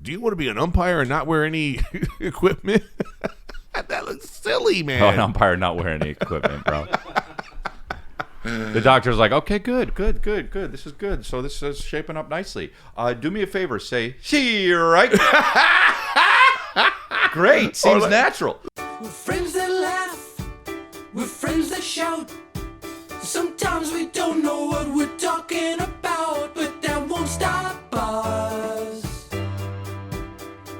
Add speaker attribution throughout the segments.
Speaker 1: do you want to be an umpire and not wear any equipment? That looks silly, man.
Speaker 2: Oh, an umpire not wearing any equipment, bro. The doctor's like, okay, good. This is good. So this is shaping up nicely. Do me a favor. Say, see, right? Great. Seems natural.
Speaker 3: We're friends that laugh. We're friends that shout. Sometimes we don't know what we're talking about, but that won't stop us.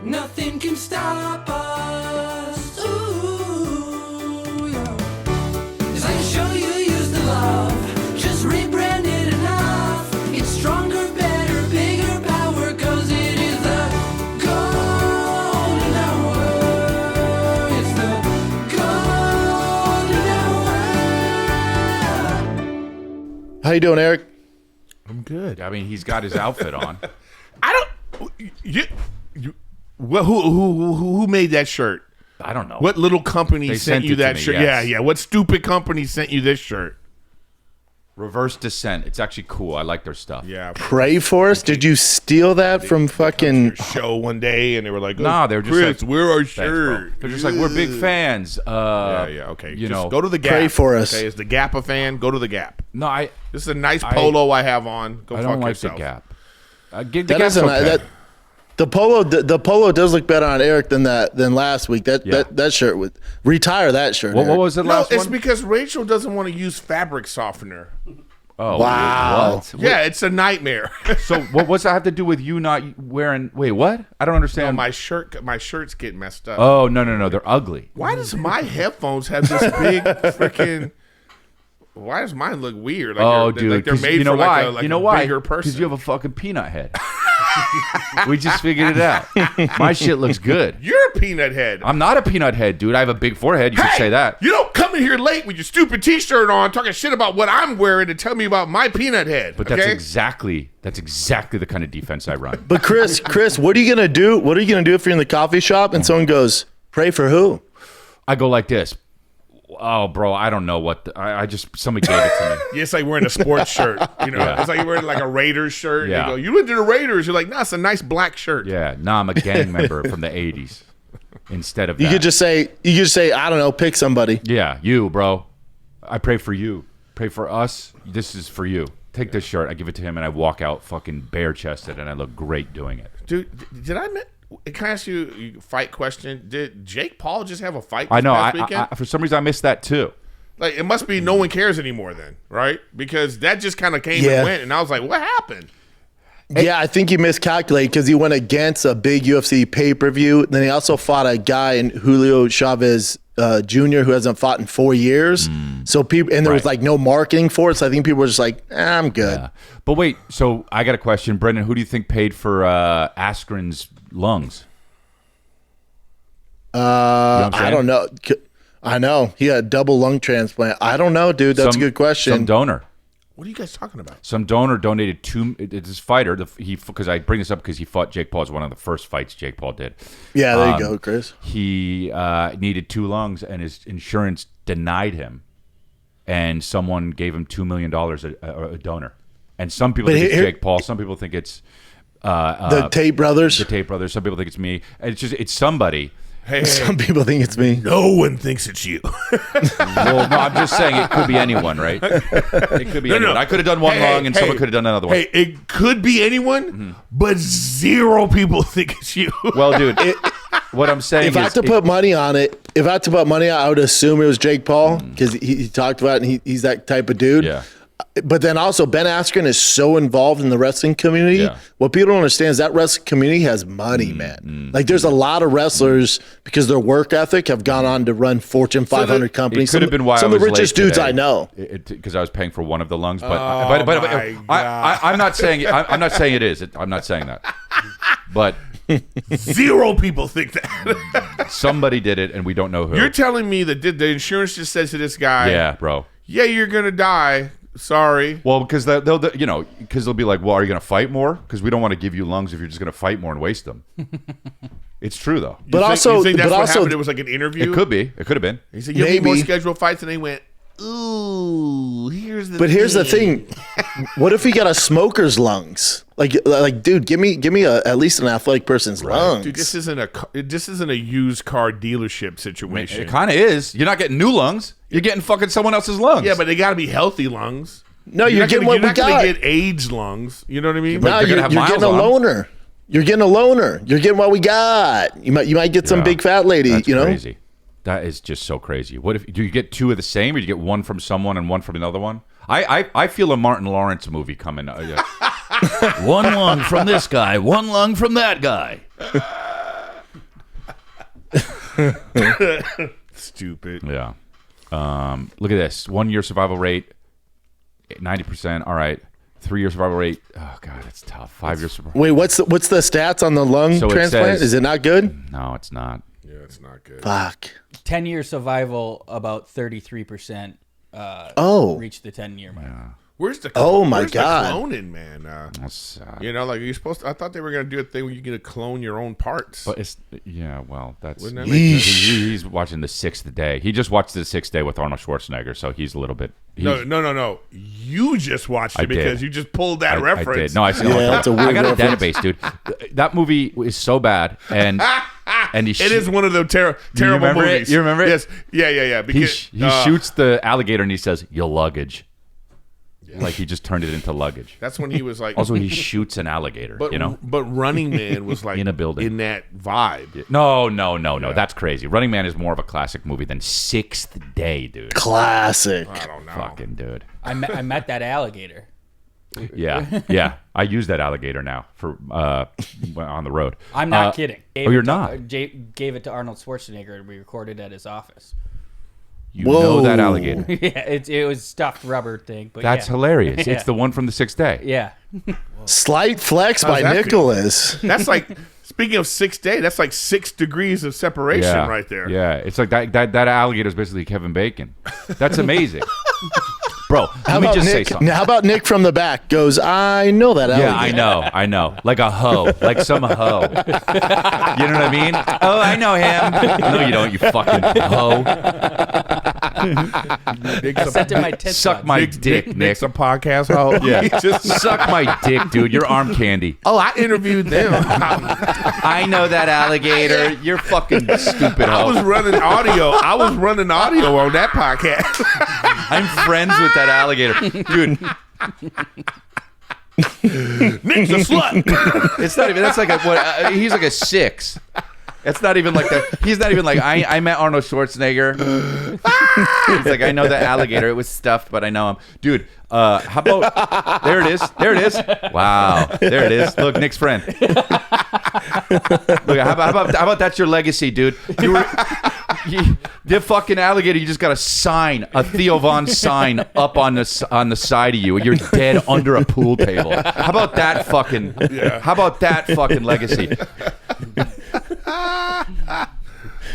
Speaker 3: Nothing can stop us. Ooh, yeah. 'Cause I can show you use the love. Just rebrand it enough. It's stronger, better, bigger power, 'cause it is the golden hour. It's the golden hour.
Speaker 4: How you doing, Eric?
Speaker 1: I'm good.
Speaker 2: I mean, he's got his outfit on.
Speaker 1: I don't. Well, who made that shirt?
Speaker 2: I don't know.
Speaker 1: What little company
Speaker 2: They
Speaker 1: sent
Speaker 2: sent
Speaker 1: you
Speaker 2: it to
Speaker 1: that
Speaker 2: me,
Speaker 1: shirt?
Speaker 2: yes.
Speaker 1: Yeah. What stupid company sent you this shirt?
Speaker 2: Reverse Descent. It's actually cool. I like their stuff.
Speaker 1: Yeah.
Speaker 4: Pray for us? Did you steal that from fucking...
Speaker 1: show one day and they were like,
Speaker 2: Nah, they were just
Speaker 1: Chris,
Speaker 2: like,
Speaker 1: wear our
Speaker 2: Thanks, bro.
Speaker 1: shirt.
Speaker 2: They're just like, we're big fans.
Speaker 1: Yeah, okay.
Speaker 2: You
Speaker 1: Just
Speaker 2: know,
Speaker 1: go to the Gap.
Speaker 4: Pray for us.
Speaker 1: Okay, is the Gap a fan? Go to the Gap.
Speaker 2: No,
Speaker 1: This is a nice polo I have on. Go
Speaker 2: I
Speaker 1: fuck
Speaker 2: don't like
Speaker 1: yourself.
Speaker 2: the Gap. The
Speaker 4: That
Speaker 2: Gap's
Speaker 4: isn't
Speaker 2: okay.
Speaker 4: the polo does look better on Eric than last week. That shirt would retire that shirt.
Speaker 2: What
Speaker 4: Eric.
Speaker 2: was the
Speaker 1: No,
Speaker 2: last
Speaker 1: it's
Speaker 2: one?
Speaker 1: because Rachel doesn't want to use fabric softener.
Speaker 2: Oh,
Speaker 4: Wow.
Speaker 2: What?
Speaker 1: Yeah, it's a nightmare.
Speaker 2: So what's that have to do with you not wearing? Wait, what? I don't understand.
Speaker 1: My shirts get messed up.
Speaker 2: Oh no, they're ugly.
Speaker 1: Why does my headphones have this big freaking? Why does mine look weird? Like
Speaker 2: Oh,
Speaker 1: they're,
Speaker 2: dude,
Speaker 1: like they're
Speaker 2: 'cause
Speaker 1: made
Speaker 2: you know
Speaker 1: for
Speaker 2: why?
Speaker 1: like a,
Speaker 2: you know why?
Speaker 1: bigger person.
Speaker 2: Because you have a fucking peanut head. We just figured it out. My shit looks good.
Speaker 1: You're a peanut head.
Speaker 2: I'm not a peanut head, dude. I have a big forehead. You could say that.
Speaker 1: You don't come in here late with your stupid T-shirt on, talking shit about what I'm wearing, and tell me about my peanut head.
Speaker 2: But
Speaker 1: okay?
Speaker 2: that's exactly the kind of defense I run.
Speaker 4: But Chris, what are you gonna do? What are you gonna do if you're in the coffee shop and someone goes, "Pray for who"?
Speaker 2: I go like this. Oh, bro, I don't know what. I just somebody gave it to me.
Speaker 1: Yeah, it's like wearing a sports shirt. You know,
Speaker 2: Yeah.
Speaker 1: it's like you're wearing like a Raiders shirt.
Speaker 2: Yeah.
Speaker 1: You go, you went to the Raiders. You're like, nah, it's a nice black shirt.
Speaker 2: Yeah, no, I'm a gang member from the '80s. Instead of
Speaker 4: You
Speaker 2: that.
Speaker 4: could just say, I don't know, pick somebody.
Speaker 2: Yeah, you, bro. I pray for you. Pray for us. This is for you. Take this shirt. I give it to him, and I walk out fucking bare-chested, and I look great doing it.
Speaker 1: Dude, did I? Can I ask you a fight question? Did Jake Paul just have a fight?
Speaker 2: I
Speaker 1: This
Speaker 2: know.
Speaker 1: past weekend?
Speaker 2: I for some reason I missed that too.
Speaker 1: Like, it must be no one cares anymore then, right? Because that just kind of came
Speaker 4: Yeah.
Speaker 1: and went, and I was like, what happened?
Speaker 4: Yeah, I think he miscalculated because he went against a big UFC pay-per-view. Then he also fought a guy in Julio Chavez Jr. who hasn't fought in 4 years. So people, and there was
Speaker 2: Right.
Speaker 4: like no marketing for it. So I think people were just like, I'm good.
Speaker 2: Yeah. But wait, so I got a question, Brendan. Who do you think paid for Askren's lungs? You know what I'm
Speaker 4: I
Speaker 2: saying?
Speaker 4: don't know. I know he had a double lung transplant. I don't know, dude. That's a good question.
Speaker 2: Some donor.
Speaker 1: What are you guys talking about?
Speaker 2: Some donor donated this fighter. Because I bring this up because he fought Jake Paul. It was one of the first fights Jake Paul did.
Speaker 4: Yeah, there you go, Chris.
Speaker 2: He needed 2 lungs, and his insurance denied him. And someone gave him $2 million, a donor. And some people think it's Jake Paul. Some people think it's
Speaker 4: The Tate brothers.
Speaker 2: the Tate brothers. Some people think it's me. And it's somebody.
Speaker 1: Hey,
Speaker 4: Some people think it's me.
Speaker 1: no one thinks it's you.
Speaker 2: Well, no, I'm just saying it could be anyone, right? It could be anyone. I could have done one lung, and someone could have done another one.
Speaker 1: Hey, it could be anyone, but 0 people think it's you.
Speaker 2: Well, dude, what I'm saying
Speaker 4: If I had to put money on it, I would assume it was Jake Paul because he talked about it and he's that type of dude.
Speaker 2: Yeah.
Speaker 4: But then also Ben Askren is so involved in the wrestling community.
Speaker 2: Yeah.
Speaker 4: What people don't understand is that wrestling community has money, man. Like there's a lot of wrestlers because their work ethic have gone on to run Fortune 500 companies.
Speaker 2: It could have been why
Speaker 4: some
Speaker 2: I
Speaker 4: of the
Speaker 2: was
Speaker 4: richest
Speaker 2: late
Speaker 4: dudes
Speaker 2: today.
Speaker 4: I know.
Speaker 2: Because I was paying for one of the lungs, but
Speaker 1: my
Speaker 2: I'm not saying I'm not saying it is. I'm not saying that. But
Speaker 1: 0 people think that.
Speaker 2: somebody did it, and we don't know who.
Speaker 1: You're telling me that the insurance just says to this guy,
Speaker 2: Yeah, bro.
Speaker 1: yeah, you're gonna die. Sorry.
Speaker 2: Well, because they'll be like, well, are you going to fight more? Because we don't want to give you lungs if you're just going to fight more and waste them. It's true though.
Speaker 4: But
Speaker 1: you
Speaker 4: also,
Speaker 1: think that's
Speaker 4: but
Speaker 1: what
Speaker 4: also,
Speaker 1: happened? It was like an interview.
Speaker 2: It could be. It could have been.
Speaker 1: He said, "You have any more
Speaker 4: Maybe.
Speaker 1: scheduled fights?" And they went, ooh, here's
Speaker 4: the thing. What if he got a smoker's lungs? Like, dude, give me at least an athletic person's lungs.
Speaker 1: Dude, this isn't a used car dealership situation.
Speaker 2: It kind of is. You're not getting new lungs. You're getting fucking someone else's lungs.
Speaker 1: Yeah, but they got to be healthy lungs.
Speaker 4: No, you're getting what we got.
Speaker 1: You're not going to get aged lungs. You know what I mean?
Speaker 4: No, you're getting a loner. You're getting a loner. You're getting what we got. You might get some big fat lady.
Speaker 2: That's
Speaker 4: you know,
Speaker 2: crazy. That is just so crazy. What if do you get two of the same, or do you get one from someone and one from another one? I feel a Martin Lawrence movie coming. One lung from this guy, one lung from that guy.
Speaker 1: Stupid.
Speaker 2: Yeah. Look at this. 1 year survival rate, 90%. All right. 3 year survival rate. Oh god, it's tough. 5 year survival.
Speaker 4: Wait, what's the stats on the lung transplant? Is it not good?
Speaker 2: No, it's not.
Speaker 1: Yeah, it's not good.
Speaker 4: Fuck.
Speaker 5: 10-year survival, about 33%. Reach the 10-year mark.
Speaker 2: Yeah.
Speaker 1: Where's the
Speaker 4: my God.
Speaker 1: cloning, man?
Speaker 2: That's sad.
Speaker 1: You know, like you're supposed to. I thought they were gonna do a thing where you get to clone your own parts.
Speaker 2: But it's well, that's
Speaker 1: Wouldn't that make sense?
Speaker 2: he's watching The Sixth Day. He just watched The Sixth Day with Arnold Schwarzenegger, so he's a little bit.
Speaker 1: No. You just watched it because you just pulled that
Speaker 2: I
Speaker 1: reference.
Speaker 2: did. No, I see.
Speaker 4: Yeah, that's a weird
Speaker 2: I got a
Speaker 4: reference.
Speaker 2: database, dude. That movie is so bad, and
Speaker 1: it is one of the terrible
Speaker 2: remember
Speaker 1: movies.
Speaker 2: it? You remember it?
Speaker 1: Yes. Yeah. Because
Speaker 2: he shoots the alligator and he says, "Your luggage." Like he just turned it into luggage.
Speaker 1: That's when he was like.
Speaker 2: Also, he shoots an alligator.
Speaker 1: But
Speaker 2: you know.
Speaker 1: But Running Man was like
Speaker 2: in a building
Speaker 1: in that vibe.
Speaker 2: No. That's crazy. Running Man is more of a classic movie than Sixth Day, dude.
Speaker 4: Classic.
Speaker 1: I don't know.
Speaker 2: Fucking dude.
Speaker 5: I met that alligator.
Speaker 2: Yeah. I use that alligator now for on the road.
Speaker 5: I'm not kidding.
Speaker 2: You're not.
Speaker 5: Gave it to Arnold Schwarzenegger, and we recorded at his office.
Speaker 2: You know that alligator.
Speaker 5: Yeah, it was stuffed rubber thing. But
Speaker 2: That's hilarious.
Speaker 5: Yeah.
Speaker 2: It's the one from The Sixth Day.
Speaker 5: Yeah.
Speaker 4: Slight flex
Speaker 1: How's
Speaker 4: by
Speaker 1: that feel?
Speaker 4: Nicholas.
Speaker 1: That's like speaking of 6 day. That's like 6 degrees of separation right there.
Speaker 2: Yeah, it's like that alligator is basically Kevin Bacon. That's amazing. Bro, let me just say something.
Speaker 4: How about Nick from the back goes, I know that alligator.
Speaker 2: Yeah, I know. Like a hoe. Like some hoe. You know what I mean? Oh, I know him. No, you don't, you fucking hoe.
Speaker 5: I sent him my tits.
Speaker 2: Suck my dick, Nick.
Speaker 1: Nick's a podcast hoe.
Speaker 2: Yeah.
Speaker 1: He just
Speaker 2: Suck my dick, dude. You're arm candy.
Speaker 1: Oh, I interviewed them.
Speaker 2: I know that alligator. You're fucking stupid
Speaker 1: I
Speaker 2: hoe.
Speaker 1: was running audio on that podcast.
Speaker 2: I'm friends with that alligator. Dude,
Speaker 1: Nick's a slut.
Speaker 2: it's not even, that's like he's like a 6. It's not even like that. He's not even like, I met Arnold Schwarzenegger. He's like, I know the alligator. It was stuffed, but I know him. Dude, how about, there it is. Wow. There it is. Look, Nick's friend. Look, how about that's your legacy, dude? The fucking alligator, you just got a sign, a Theo Von sign up on the side of you. You're dead under a pool table. How about that fucking legacy?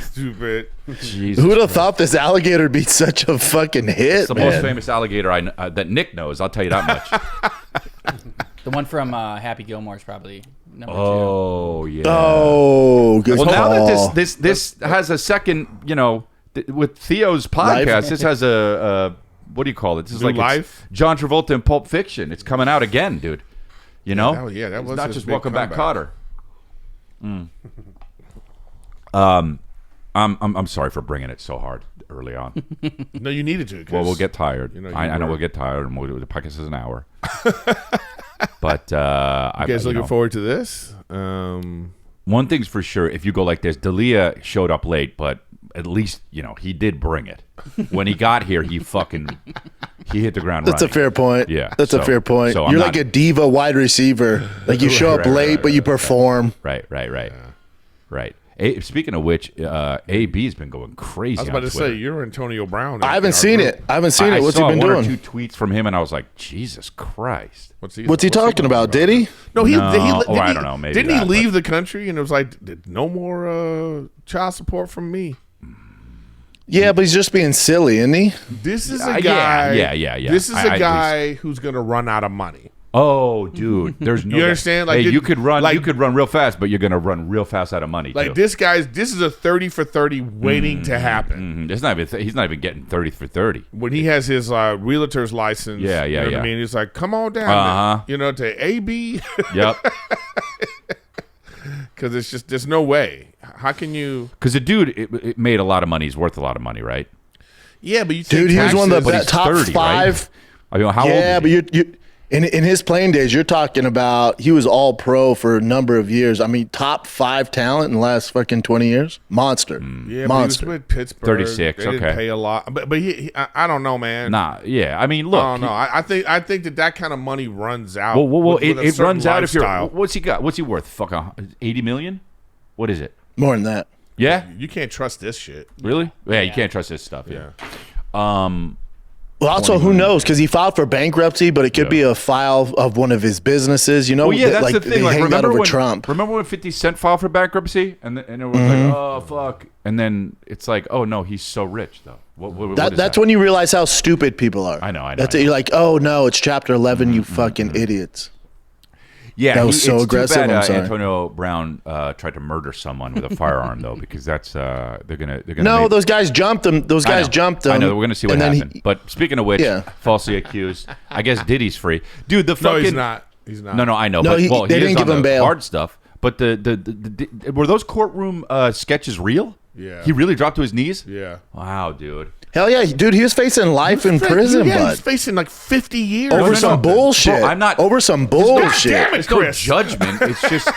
Speaker 1: Stupid.
Speaker 2: Jesus
Speaker 4: Who would have thought this alligator would be such a fucking hit,
Speaker 2: It's the most
Speaker 4: man?
Speaker 2: famous alligator that Nick knows. I'll tell you that much.
Speaker 5: The one from Happy Gilmore is probably number 2.
Speaker 2: Oh yeah.
Speaker 4: Oh, good
Speaker 2: Well,
Speaker 4: call.
Speaker 2: now that this has a second, with Theo's podcast,
Speaker 4: Life?
Speaker 2: this has a what do you call it? This is
Speaker 1: New
Speaker 2: like
Speaker 1: life?
Speaker 2: It's John Travolta in Pulp Fiction. It's coming out again, dude. You know?
Speaker 1: that was
Speaker 2: It's not
Speaker 1: his
Speaker 2: just
Speaker 1: big
Speaker 2: Welcome Back,
Speaker 1: comeback.
Speaker 2: Kotter. I'm sorry for bringing it so hard early on.
Speaker 1: No, you needed to. 'cause,
Speaker 2: Well, we'll get tired.
Speaker 1: you know,
Speaker 2: I know
Speaker 1: were-
Speaker 2: we'll get tired, and the podcast is an hour. But
Speaker 1: You guys looking forward to this?
Speaker 2: One thing's for sure: if you go like this, D'Elia showed up late, but at least he did bring it. When he got here, he hit the ground
Speaker 4: That's
Speaker 2: running.
Speaker 4: a fair point.
Speaker 2: Yeah,
Speaker 4: That's a fair point.
Speaker 2: so I'm
Speaker 4: You're
Speaker 2: not-
Speaker 4: like a diva wide receiver. Like you show up late, but you perform.
Speaker 2: Right. Speaking of which, AB's been going crazy.
Speaker 1: I was about
Speaker 2: on
Speaker 1: to
Speaker 2: Twitter.
Speaker 1: say you're Antonio Brown.
Speaker 4: I haven't seen it. What's he been
Speaker 2: saw one
Speaker 4: doing?
Speaker 2: or two tweets from him, and I was like, Jesus Christ.
Speaker 4: What's he talking about? Did he?
Speaker 1: No,
Speaker 2: I don't know. Maybe
Speaker 1: didn't he
Speaker 2: that,
Speaker 1: leave the country and it was like no more child support from me?
Speaker 4: Yeah, but he's just being silly, isn't he?
Speaker 1: This is a
Speaker 2: Yeah,
Speaker 1: guy.
Speaker 2: yeah.
Speaker 1: This is
Speaker 2: I
Speaker 1: a guy who's going to run out of money.
Speaker 2: Oh, dude, there's no.
Speaker 1: You understand? Like,
Speaker 2: hey, you could run.
Speaker 1: like-
Speaker 2: you could run real fast, but you're gonna run real fast out of money.
Speaker 1: Like
Speaker 2: too.
Speaker 1: this is a 30 for 30 waiting to happen.
Speaker 2: It's not even. He's not even getting 30 for 30.
Speaker 1: When he has his realtor's license,
Speaker 2: Yeah,
Speaker 1: you know what
Speaker 2: yeah.
Speaker 1: I mean, he's like, come on down,
Speaker 2: Uh-huh.
Speaker 1: you know, to AB,
Speaker 2: Yep.
Speaker 1: because it's just there's no way. How can you?
Speaker 2: Because the dude, it made a lot of money. He's worth a lot of money, right?
Speaker 1: Yeah, but you
Speaker 4: Dude, he was one of the
Speaker 2: he's
Speaker 4: top
Speaker 2: 30,
Speaker 4: five.
Speaker 2: right? I mean, how old?
Speaker 4: Yeah,
Speaker 2: is
Speaker 4: but
Speaker 2: he?
Speaker 4: you in his playing days, you're talking about he was all pro for a number of years. I mean, top 5 talent in the last fucking 20 years. Monster.
Speaker 1: Yeah, but
Speaker 4: Monster.
Speaker 1: he was with Pittsburgh.
Speaker 2: 36,
Speaker 1: They didn't
Speaker 2: okay.
Speaker 1: pay a lot, but I don't know, man.
Speaker 2: Nah, yeah. I mean, look.
Speaker 1: I don't know. I think that kind of money runs out.
Speaker 2: Well,
Speaker 1: with a
Speaker 2: it
Speaker 1: certain
Speaker 2: runs out if you're.
Speaker 1: lifestyle.
Speaker 2: What's he got? What's he worth? Fucking 80 million? What is it?
Speaker 4: More than that.
Speaker 2: Yeah,
Speaker 1: You can't trust this shit.
Speaker 2: really? Yeah, you can't trust this stuff. Yeah.
Speaker 4: Well, also, who knows? Because he filed for bankruptcy, but it could
Speaker 2: Yeah.
Speaker 4: be a file of one of his businesses. You know,
Speaker 2: Well, yeah, that's
Speaker 4: like,
Speaker 2: the thing.
Speaker 4: They
Speaker 2: Like,
Speaker 4: hang that
Speaker 2: remember
Speaker 4: over
Speaker 2: when
Speaker 4: Trump.
Speaker 2: Remember when 50 Cent filed for bankruptcy, and it was like, oh fuck, and then it's like, oh no, he's so rich though. What is
Speaker 4: That's
Speaker 2: that?
Speaker 4: when you realize how stupid people are.
Speaker 2: I know.
Speaker 4: That's it. You're like, oh no, it's Chapter 11. You fucking idiots.
Speaker 2: Yeah,
Speaker 4: That was so
Speaker 2: it's
Speaker 4: aggressive,
Speaker 2: Too bad,
Speaker 4: I'm sorry.
Speaker 2: Antonio Brown tried to murder someone with a firearm though, because that's they're gonna.
Speaker 4: No,
Speaker 2: make-
Speaker 4: those guys jumped him. Those
Speaker 2: I
Speaker 4: guys
Speaker 2: know.
Speaker 4: jumped him.
Speaker 2: I know. We're gonna see what
Speaker 4: and then
Speaker 2: happened. But speaking of which,
Speaker 4: Yeah.
Speaker 2: falsely accused. I guess Diddy's free, dude. The
Speaker 1: No,
Speaker 2: fucking
Speaker 1: he's not. He's not.
Speaker 2: No, I know.
Speaker 4: No,
Speaker 2: but
Speaker 4: they
Speaker 2: he
Speaker 4: didn't
Speaker 2: is
Speaker 4: give
Speaker 2: on
Speaker 4: him
Speaker 2: the
Speaker 4: bail.
Speaker 2: hard stuff. But the were those courtroom sketches real?
Speaker 1: Yeah.
Speaker 2: He really dropped to his knees.
Speaker 1: Yeah.
Speaker 2: Wow, dude.
Speaker 4: Hell yeah, dude, he was facing life in prison,
Speaker 1: Yeah,
Speaker 4: bud.
Speaker 1: he's facing like 50 years.
Speaker 4: Over
Speaker 2: no,
Speaker 4: some
Speaker 2: no.
Speaker 4: bullshit.
Speaker 2: Bro, I'm not-
Speaker 4: over some
Speaker 1: God
Speaker 4: bullshit.
Speaker 1: damn it,
Speaker 2: It's no
Speaker 1: Chris.
Speaker 2: judgment. It's just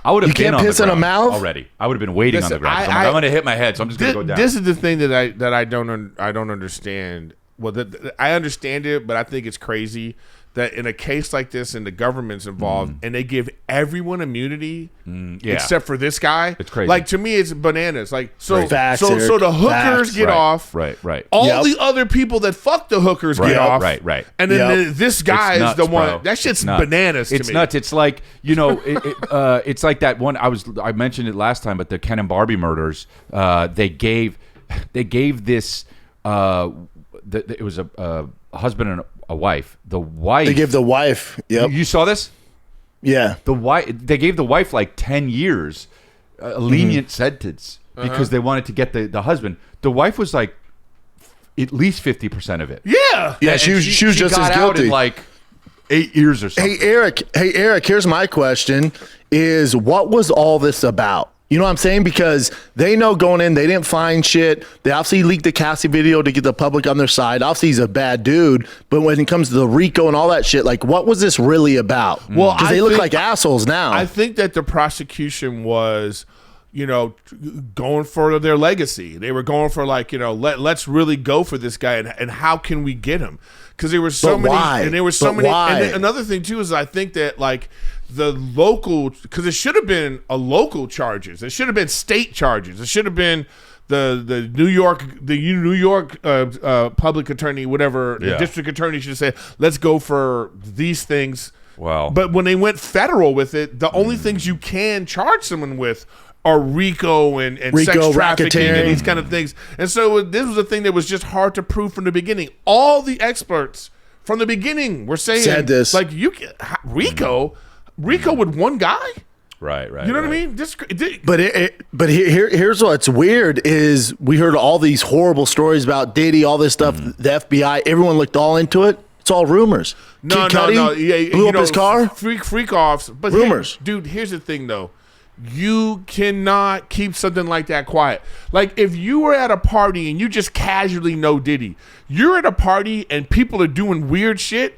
Speaker 2: I would have
Speaker 4: You
Speaker 2: been
Speaker 4: can't
Speaker 2: on
Speaker 4: piss
Speaker 2: the
Speaker 4: in a
Speaker 2: ground
Speaker 4: mouth?
Speaker 2: already. I would have been waiting on
Speaker 1: Listen,
Speaker 2: the ground. So
Speaker 1: I-
Speaker 2: I'm going to hit my head, so I'm just going to go down.
Speaker 1: This is the thing that I don't understand. Well, I understand it, but I think it's crazy that in a case like this, and the government's involved, and they give everyone immunity
Speaker 2: yeah.
Speaker 1: except for this guy.
Speaker 2: It's crazy.
Speaker 1: Like, to me, it's bananas. Like, so
Speaker 4: Facts,
Speaker 1: so
Speaker 4: Eric.
Speaker 1: the hookers
Speaker 4: Facts.
Speaker 1: get
Speaker 2: Right,
Speaker 1: off.
Speaker 2: right.
Speaker 1: All
Speaker 4: Yep.
Speaker 1: the other people that fuck the hookers
Speaker 2: Right,
Speaker 1: get off.
Speaker 2: right.
Speaker 1: And then
Speaker 4: Yep.
Speaker 1: this guy is
Speaker 2: It's
Speaker 1: the
Speaker 2: nuts,
Speaker 1: one.
Speaker 2: bro.
Speaker 1: That shit's
Speaker 2: It's nuts.
Speaker 1: bananas to
Speaker 2: It's
Speaker 1: me.
Speaker 2: nuts. It's like, it's like that one I mentioned it last time, but the Ken and Barbie murders, they gave this it was a husband and a wife. The wife
Speaker 4: They give the wife. Yep.
Speaker 2: You saw this?
Speaker 4: Yeah.
Speaker 2: The wife they gave the wife like 10 years a lenient sentence because they wanted to get the husband. The wife was like at least 50% of it.
Speaker 1: Yeah.
Speaker 4: Yeah,
Speaker 2: And
Speaker 4: she was just
Speaker 2: got
Speaker 4: as
Speaker 2: out
Speaker 4: guilty.
Speaker 2: in like 8 years or something.
Speaker 4: Hey Eric, here's my question is what was all this about? You know what I'm saying? Because they know going in, they didn't find shit. They obviously leaked the Cassie video to get the public on their side. Obviously, he's a bad dude. But when it comes to the RICO and all that shit, like, what was this really about?
Speaker 1: Well,
Speaker 4: because
Speaker 1: I
Speaker 4: they look
Speaker 1: think-
Speaker 4: like assholes now.
Speaker 1: I think that the prosecution was, going for their legacy. They were going for let's really go for this guy and how can we get him? Because there were so
Speaker 4: But
Speaker 1: many,
Speaker 4: why?
Speaker 1: and there were so
Speaker 4: But
Speaker 1: many.
Speaker 4: why?
Speaker 1: And then another thing too is I think that the local, because it should have been a local charges. It should have been state charges. It should have been the New York public attorney, whatever, the
Speaker 2: Yeah.
Speaker 1: district attorney should say, let's go for these things.
Speaker 2: Wow.
Speaker 1: But when they went federal with it, the only things you can charge someone with are RICO and
Speaker 4: RICO,
Speaker 1: sex trafficking
Speaker 4: racketeering.
Speaker 1: and these kind of things. And so this was a thing that was just hard to prove from the beginning. All the experts from the beginning were saying,
Speaker 4: Said this.
Speaker 1: like, RICO with one guy?
Speaker 2: Right.
Speaker 1: You know what I mean?
Speaker 4: But here's what's weird is we heard all these horrible stories about Diddy, all this stuff, the FBI, everyone looked all into it. It's all rumors.
Speaker 1: No.
Speaker 4: Kid Cudi
Speaker 1: Yeah,
Speaker 4: blew up his car.
Speaker 1: Freak offs. But
Speaker 4: Rumors.
Speaker 1: Dude, here's the thing, though. You cannot keep something like that quiet. Like, if you were at a party and you just casually know Diddy, you're at a party and people are doing weird shit,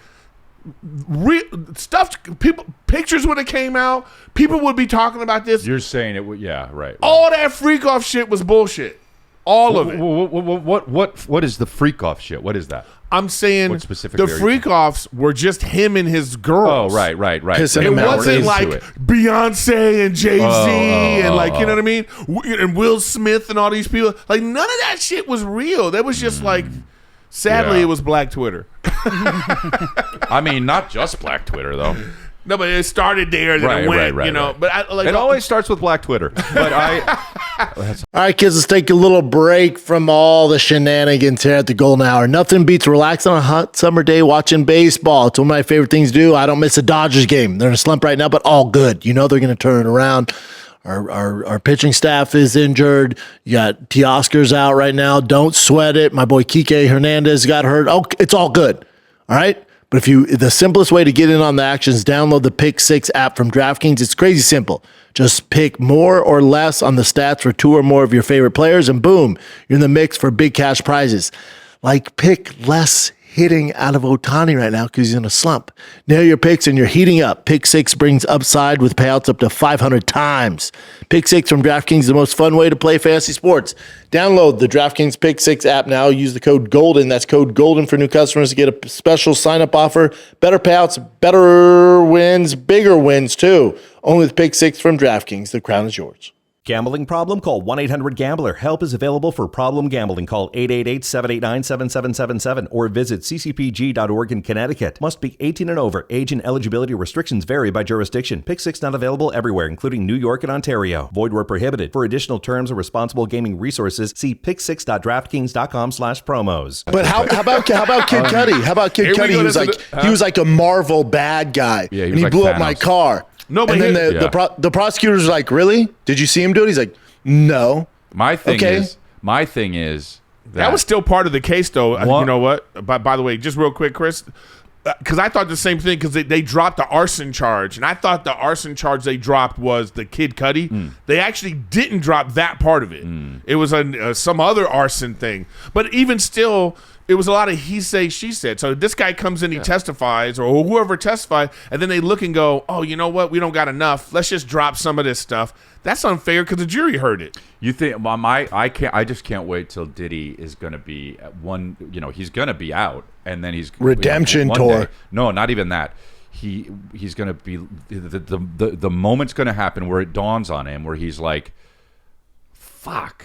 Speaker 1: pictures would have came out, people would be talking about this.
Speaker 2: You're saying it would, yeah, right.
Speaker 1: All that freak off shit was bullshit. All of it.
Speaker 2: What is the freak off shit? What is that?
Speaker 1: I'm saying
Speaker 2: What specifically
Speaker 1: the
Speaker 2: are you
Speaker 1: freak offs were just him and his girls.
Speaker 2: Oh, right.
Speaker 4: Pissing
Speaker 1: It
Speaker 4: him out.
Speaker 1: wasn't
Speaker 2: Into
Speaker 1: like
Speaker 2: it.
Speaker 1: Beyonce and Jay-Z and you know what I mean? And Will Smith and all these people. Like, none of that shit was real. That was just like, sadly,
Speaker 2: Yeah.
Speaker 1: it was Black Twitter.
Speaker 2: I mean, not just Black Twitter though.
Speaker 1: No, but it started there, and then it went, you know.
Speaker 2: Right.
Speaker 1: But I, like,
Speaker 2: it always starts with Black Twitter. But
Speaker 4: All right, kids, let's take a little break from all the shenanigans here at the Golden Hour. Nothing beats relaxing on a hot summer day watching baseball. It's one of my favorite things to do. I don't miss a Dodgers game. They're in a slump right now, but all good. You know they're going to turn it around. Our pitching staff is injured. You got Teoscar's out right now. Don't sweat it. My boy Kike Hernandez got hurt. Oh, it's all good. All right? But the simplest way to get in on the action is download the Pick 6 app from DraftKings. It's crazy simple. Just pick more or less on the stats for 2 or more of your favorite players, and boom, you're in the mix for big cash prizes. Like pick less hitting out of Ohtani right now because he's in a slump. Nail your picks and you're heating up. Pick 6 brings upside with payouts up to 500 times. Pick 6 from DraftKings is the most fun way to play fantasy sports. Download the DraftKings Pick 6 app now. Use the code GOLDEN. That's code GOLDEN for new customers to get a special sign-up offer. Better payouts, better wins, bigger wins too. Only with Pick 6 from DraftKings. The crown is yours.
Speaker 6: Gambling problem? Call 1-800-GAMBLER. Help is available for problem gambling. Call 888-789-7777 or visit ccpg.org in Connecticut. Must be 18 and over. Age and eligibility restrictions vary by jurisdiction. Pick 6 not available everywhere, including New York and Ontario. Void where prohibited. For additional terms and responsible gaming resources, see pick6.draftkings.com/promos.
Speaker 4: But how about Kid Cudi? How about Kid
Speaker 1: Here we
Speaker 4: Cudi?
Speaker 1: go
Speaker 4: He was
Speaker 1: to
Speaker 4: he was like a Marvel bad guy.
Speaker 2: Yeah, he
Speaker 4: and
Speaker 2: was
Speaker 4: he
Speaker 2: like
Speaker 4: blew up my
Speaker 2: Thanos.
Speaker 4: car.
Speaker 1: No, but
Speaker 4: and then the prosecutors were like, really? Did you see him do it? He's like, no.
Speaker 2: my thing
Speaker 4: Okay.
Speaker 2: is
Speaker 1: that was still part of the case, though.
Speaker 2: What?
Speaker 1: You know what? By the way, just real quick, Chris, because I thought the same thing because they dropped the arson charge, and I thought the arson charge they dropped was the Kid Cudi. They actually didn't drop that part of it. It was some other arson thing. But even still, it was a lot of he say, she said. So this guy comes in, he testifies, or whoever testified, and then they look and go, oh, you know what? We don't got enough. Let's just drop some of this stuff. That's unfair because the jury heard it.
Speaker 2: You think? Well, I just can't wait till Diddy is going to be one. You know, he's going to be out, and then he's
Speaker 4: Redemption
Speaker 2: one
Speaker 4: tour.
Speaker 2: day- no, not even that. He's going to be the moment's going to happen where it dawns on him, where he's like, "Fuck,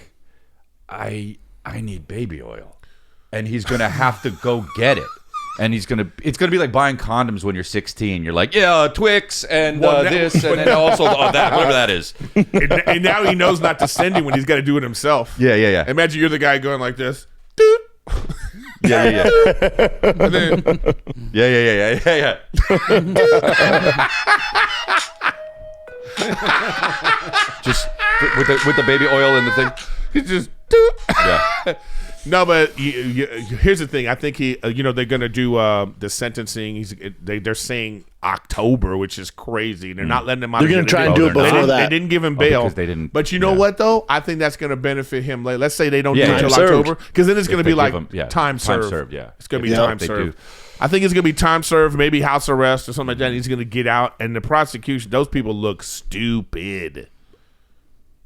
Speaker 2: I need baby oil," and he's going to have to go get it. And it's gonna be like buying condoms when you're 16. You're like, yeah, Twix and this, and then also that, whatever that is.
Speaker 1: And now he knows not to send you when he's got to do it himself.
Speaker 2: Yeah.
Speaker 1: Imagine you're the guy going like this. Doot.
Speaker 2: Yeah.
Speaker 1: And then,
Speaker 2: Yeah. Just with the baby oil and the thing.
Speaker 1: he's just doot.
Speaker 2: Yeah.
Speaker 1: No, but here's the thing. I think they're going to do the sentencing. They're saying October, which is crazy. They're not letting him out.
Speaker 4: They're going to try and do it before that.
Speaker 1: They didn't give him bail.
Speaker 2: because they didn't-
Speaker 1: But you know what, though? I think that's going to benefit him. Like, let's say they don't do it
Speaker 2: Yeah,
Speaker 1: until
Speaker 4: time served.
Speaker 1: October, because then it's going to
Speaker 2: they
Speaker 1: be like
Speaker 2: give him-
Speaker 1: time served.
Speaker 2: yeah.
Speaker 1: It's going to be
Speaker 2: If
Speaker 1: time
Speaker 2: they
Speaker 1: served.
Speaker 2: do.
Speaker 1: I think it's going to be time served, maybe house arrest or something like that. And he's going to get out. And the prosecution, those people look stupid.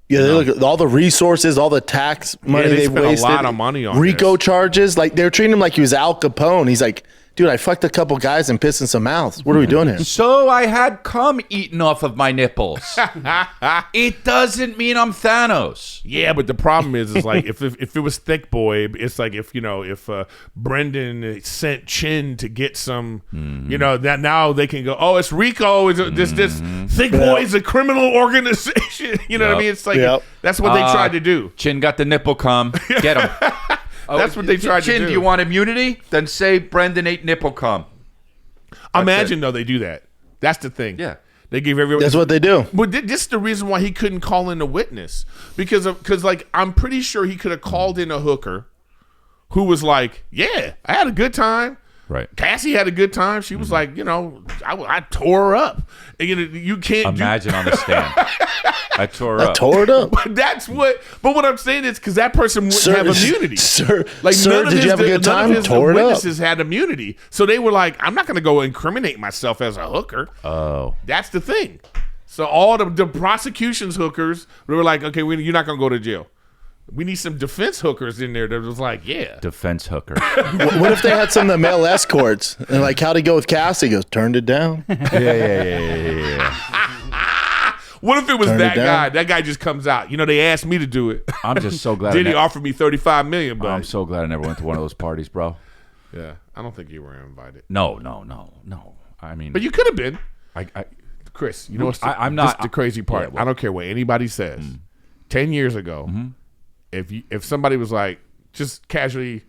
Speaker 4: Yeah, they look at all the resources, all the tax money
Speaker 1: they
Speaker 4: they've
Speaker 1: spent a
Speaker 4: wasted.
Speaker 1: lot of money on
Speaker 4: RICO
Speaker 1: this.
Speaker 4: charges. Like they're treating him like he was Al Capone. He's like, dude, I fucked a couple guys and pissed in some mouths. What are we doing here?
Speaker 2: So I had cum eaten off of my nipples. It doesn't mean I'm Thanos.
Speaker 1: Yeah, but the problem is like if it was Thick Boy, it's like if Brendan sent Chin to get some, that now they can go, oh, it's RICO, this Thick Boy is a criminal organization. You know what I mean? It's like that's what they tried to do.
Speaker 2: Chin got the nipple cum. Get him.
Speaker 1: That's what they tried to
Speaker 2: Chin,
Speaker 1: do.
Speaker 2: do you want immunity? Then say Brendan ate nipple cum.
Speaker 1: Imagine though they do that. That's the thing.
Speaker 2: Yeah.
Speaker 1: They give everyone.
Speaker 4: That's what they do.
Speaker 1: But this is the reason why he couldn't call in a witness because I'm pretty sure he could have called in a hooker who was like, yeah, I had a good time.
Speaker 2: Right.
Speaker 1: Cassie had a good time. She was like, I tore her up. And, you can't
Speaker 2: Imagine on the stand. I tore her up.
Speaker 4: Tore it up.
Speaker 1: But what I'm saying is because that person wouldn't have immunity.
Speaker 4: Sir,
Speaker 1: None of
Speaker 4: did you have a good
Speaker 1: none
Speaker 4: time?
Speaker 1: of his
Speaker 4: Tore it up.
Speaker 1: witnesses had immunity. So they were like, I'm not going to go incriminate myself as a hooker.
Speaker 2: Oh.
Speaker 1: That's the thing. So all the prosecution's hookers, we were like, okay, you're not going to go to jail. We need some defense hookers in there that was like, yeah.
Speaker 2: Defense hooker.
Speaker 4: What if they had some of the male escorts and like how'd he go with Cassie? He goes, turned it down.
Speaker 2: Yeah.
Speaker 1: What if it was
Speaker 4: Turn it
Speaker 1: that
Speaker 4: down.
Speaker 1: guy? That guy just comes out. They asked me to do it.
Speaker 2: I'm just so glad.
Speaker 1: Diddy offered me $35 million, but
Speaker 2: I'm so glad I never went to one of those parties, bro.
Speaker 1: yeah, I don't think you were invited.
Speaker 2: No. I mean,
Speaker 1: But you could have been. Chris, you know what's
Speaker 2: I'm not-
Speaker 1: this is the crazy part.
Speaker 2: Yeah, well-
Speaker 1: I don't care what anybody says. 10 years ago, if somebody was like, just casually,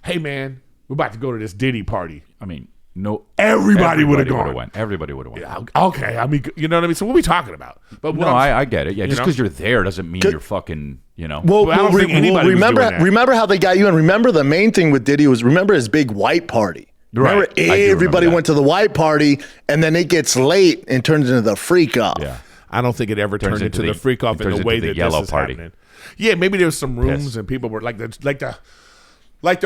Speaker 1: hey man, we're about to go to this Diddy party.
Speaker 2: I mean, no,
Speaker 1: Everybody would've gone.
Speaker 2: went. Everybody would have went.
Speaker 1: Yeah, okay, I mean, you know what I mean? So what are we talking about? But
Speaker 2: No, I get it. Yeah, just
Speaker 1: know?
Speaker 2: because you're there doesn't mean you're fucking, you know.
Speaker 4: Well,
Speaker 1: I don't think anybody was
Speaker 4: remember
Speaker 1: doing that.
Speaker 4: remember how they got you in. Remember the main thing with Diddy was remember his big white party. Remember
Speaker 2: Right. I do remember
Speaker 4: everybody
Speaker 2: that.
Speaker 4: went to the white party, and then it gets late and turns into the freak off.
Speaker 2: Yeah.
Speaker 1: I don't think it ever turned into the freak off
Speaker 2: it
Speaker 1: in
Speaker 2: turns
Speaker 1: the way
Speaker 2: into
Speaker 1: that
Speaker 2: the yellow
Speaker 1: this is
Speaker 2: party.
Speaker 1: happening. Yeah, maybe there was some rooms
Speaker 2: Piss.
Speaker 1: and people were like the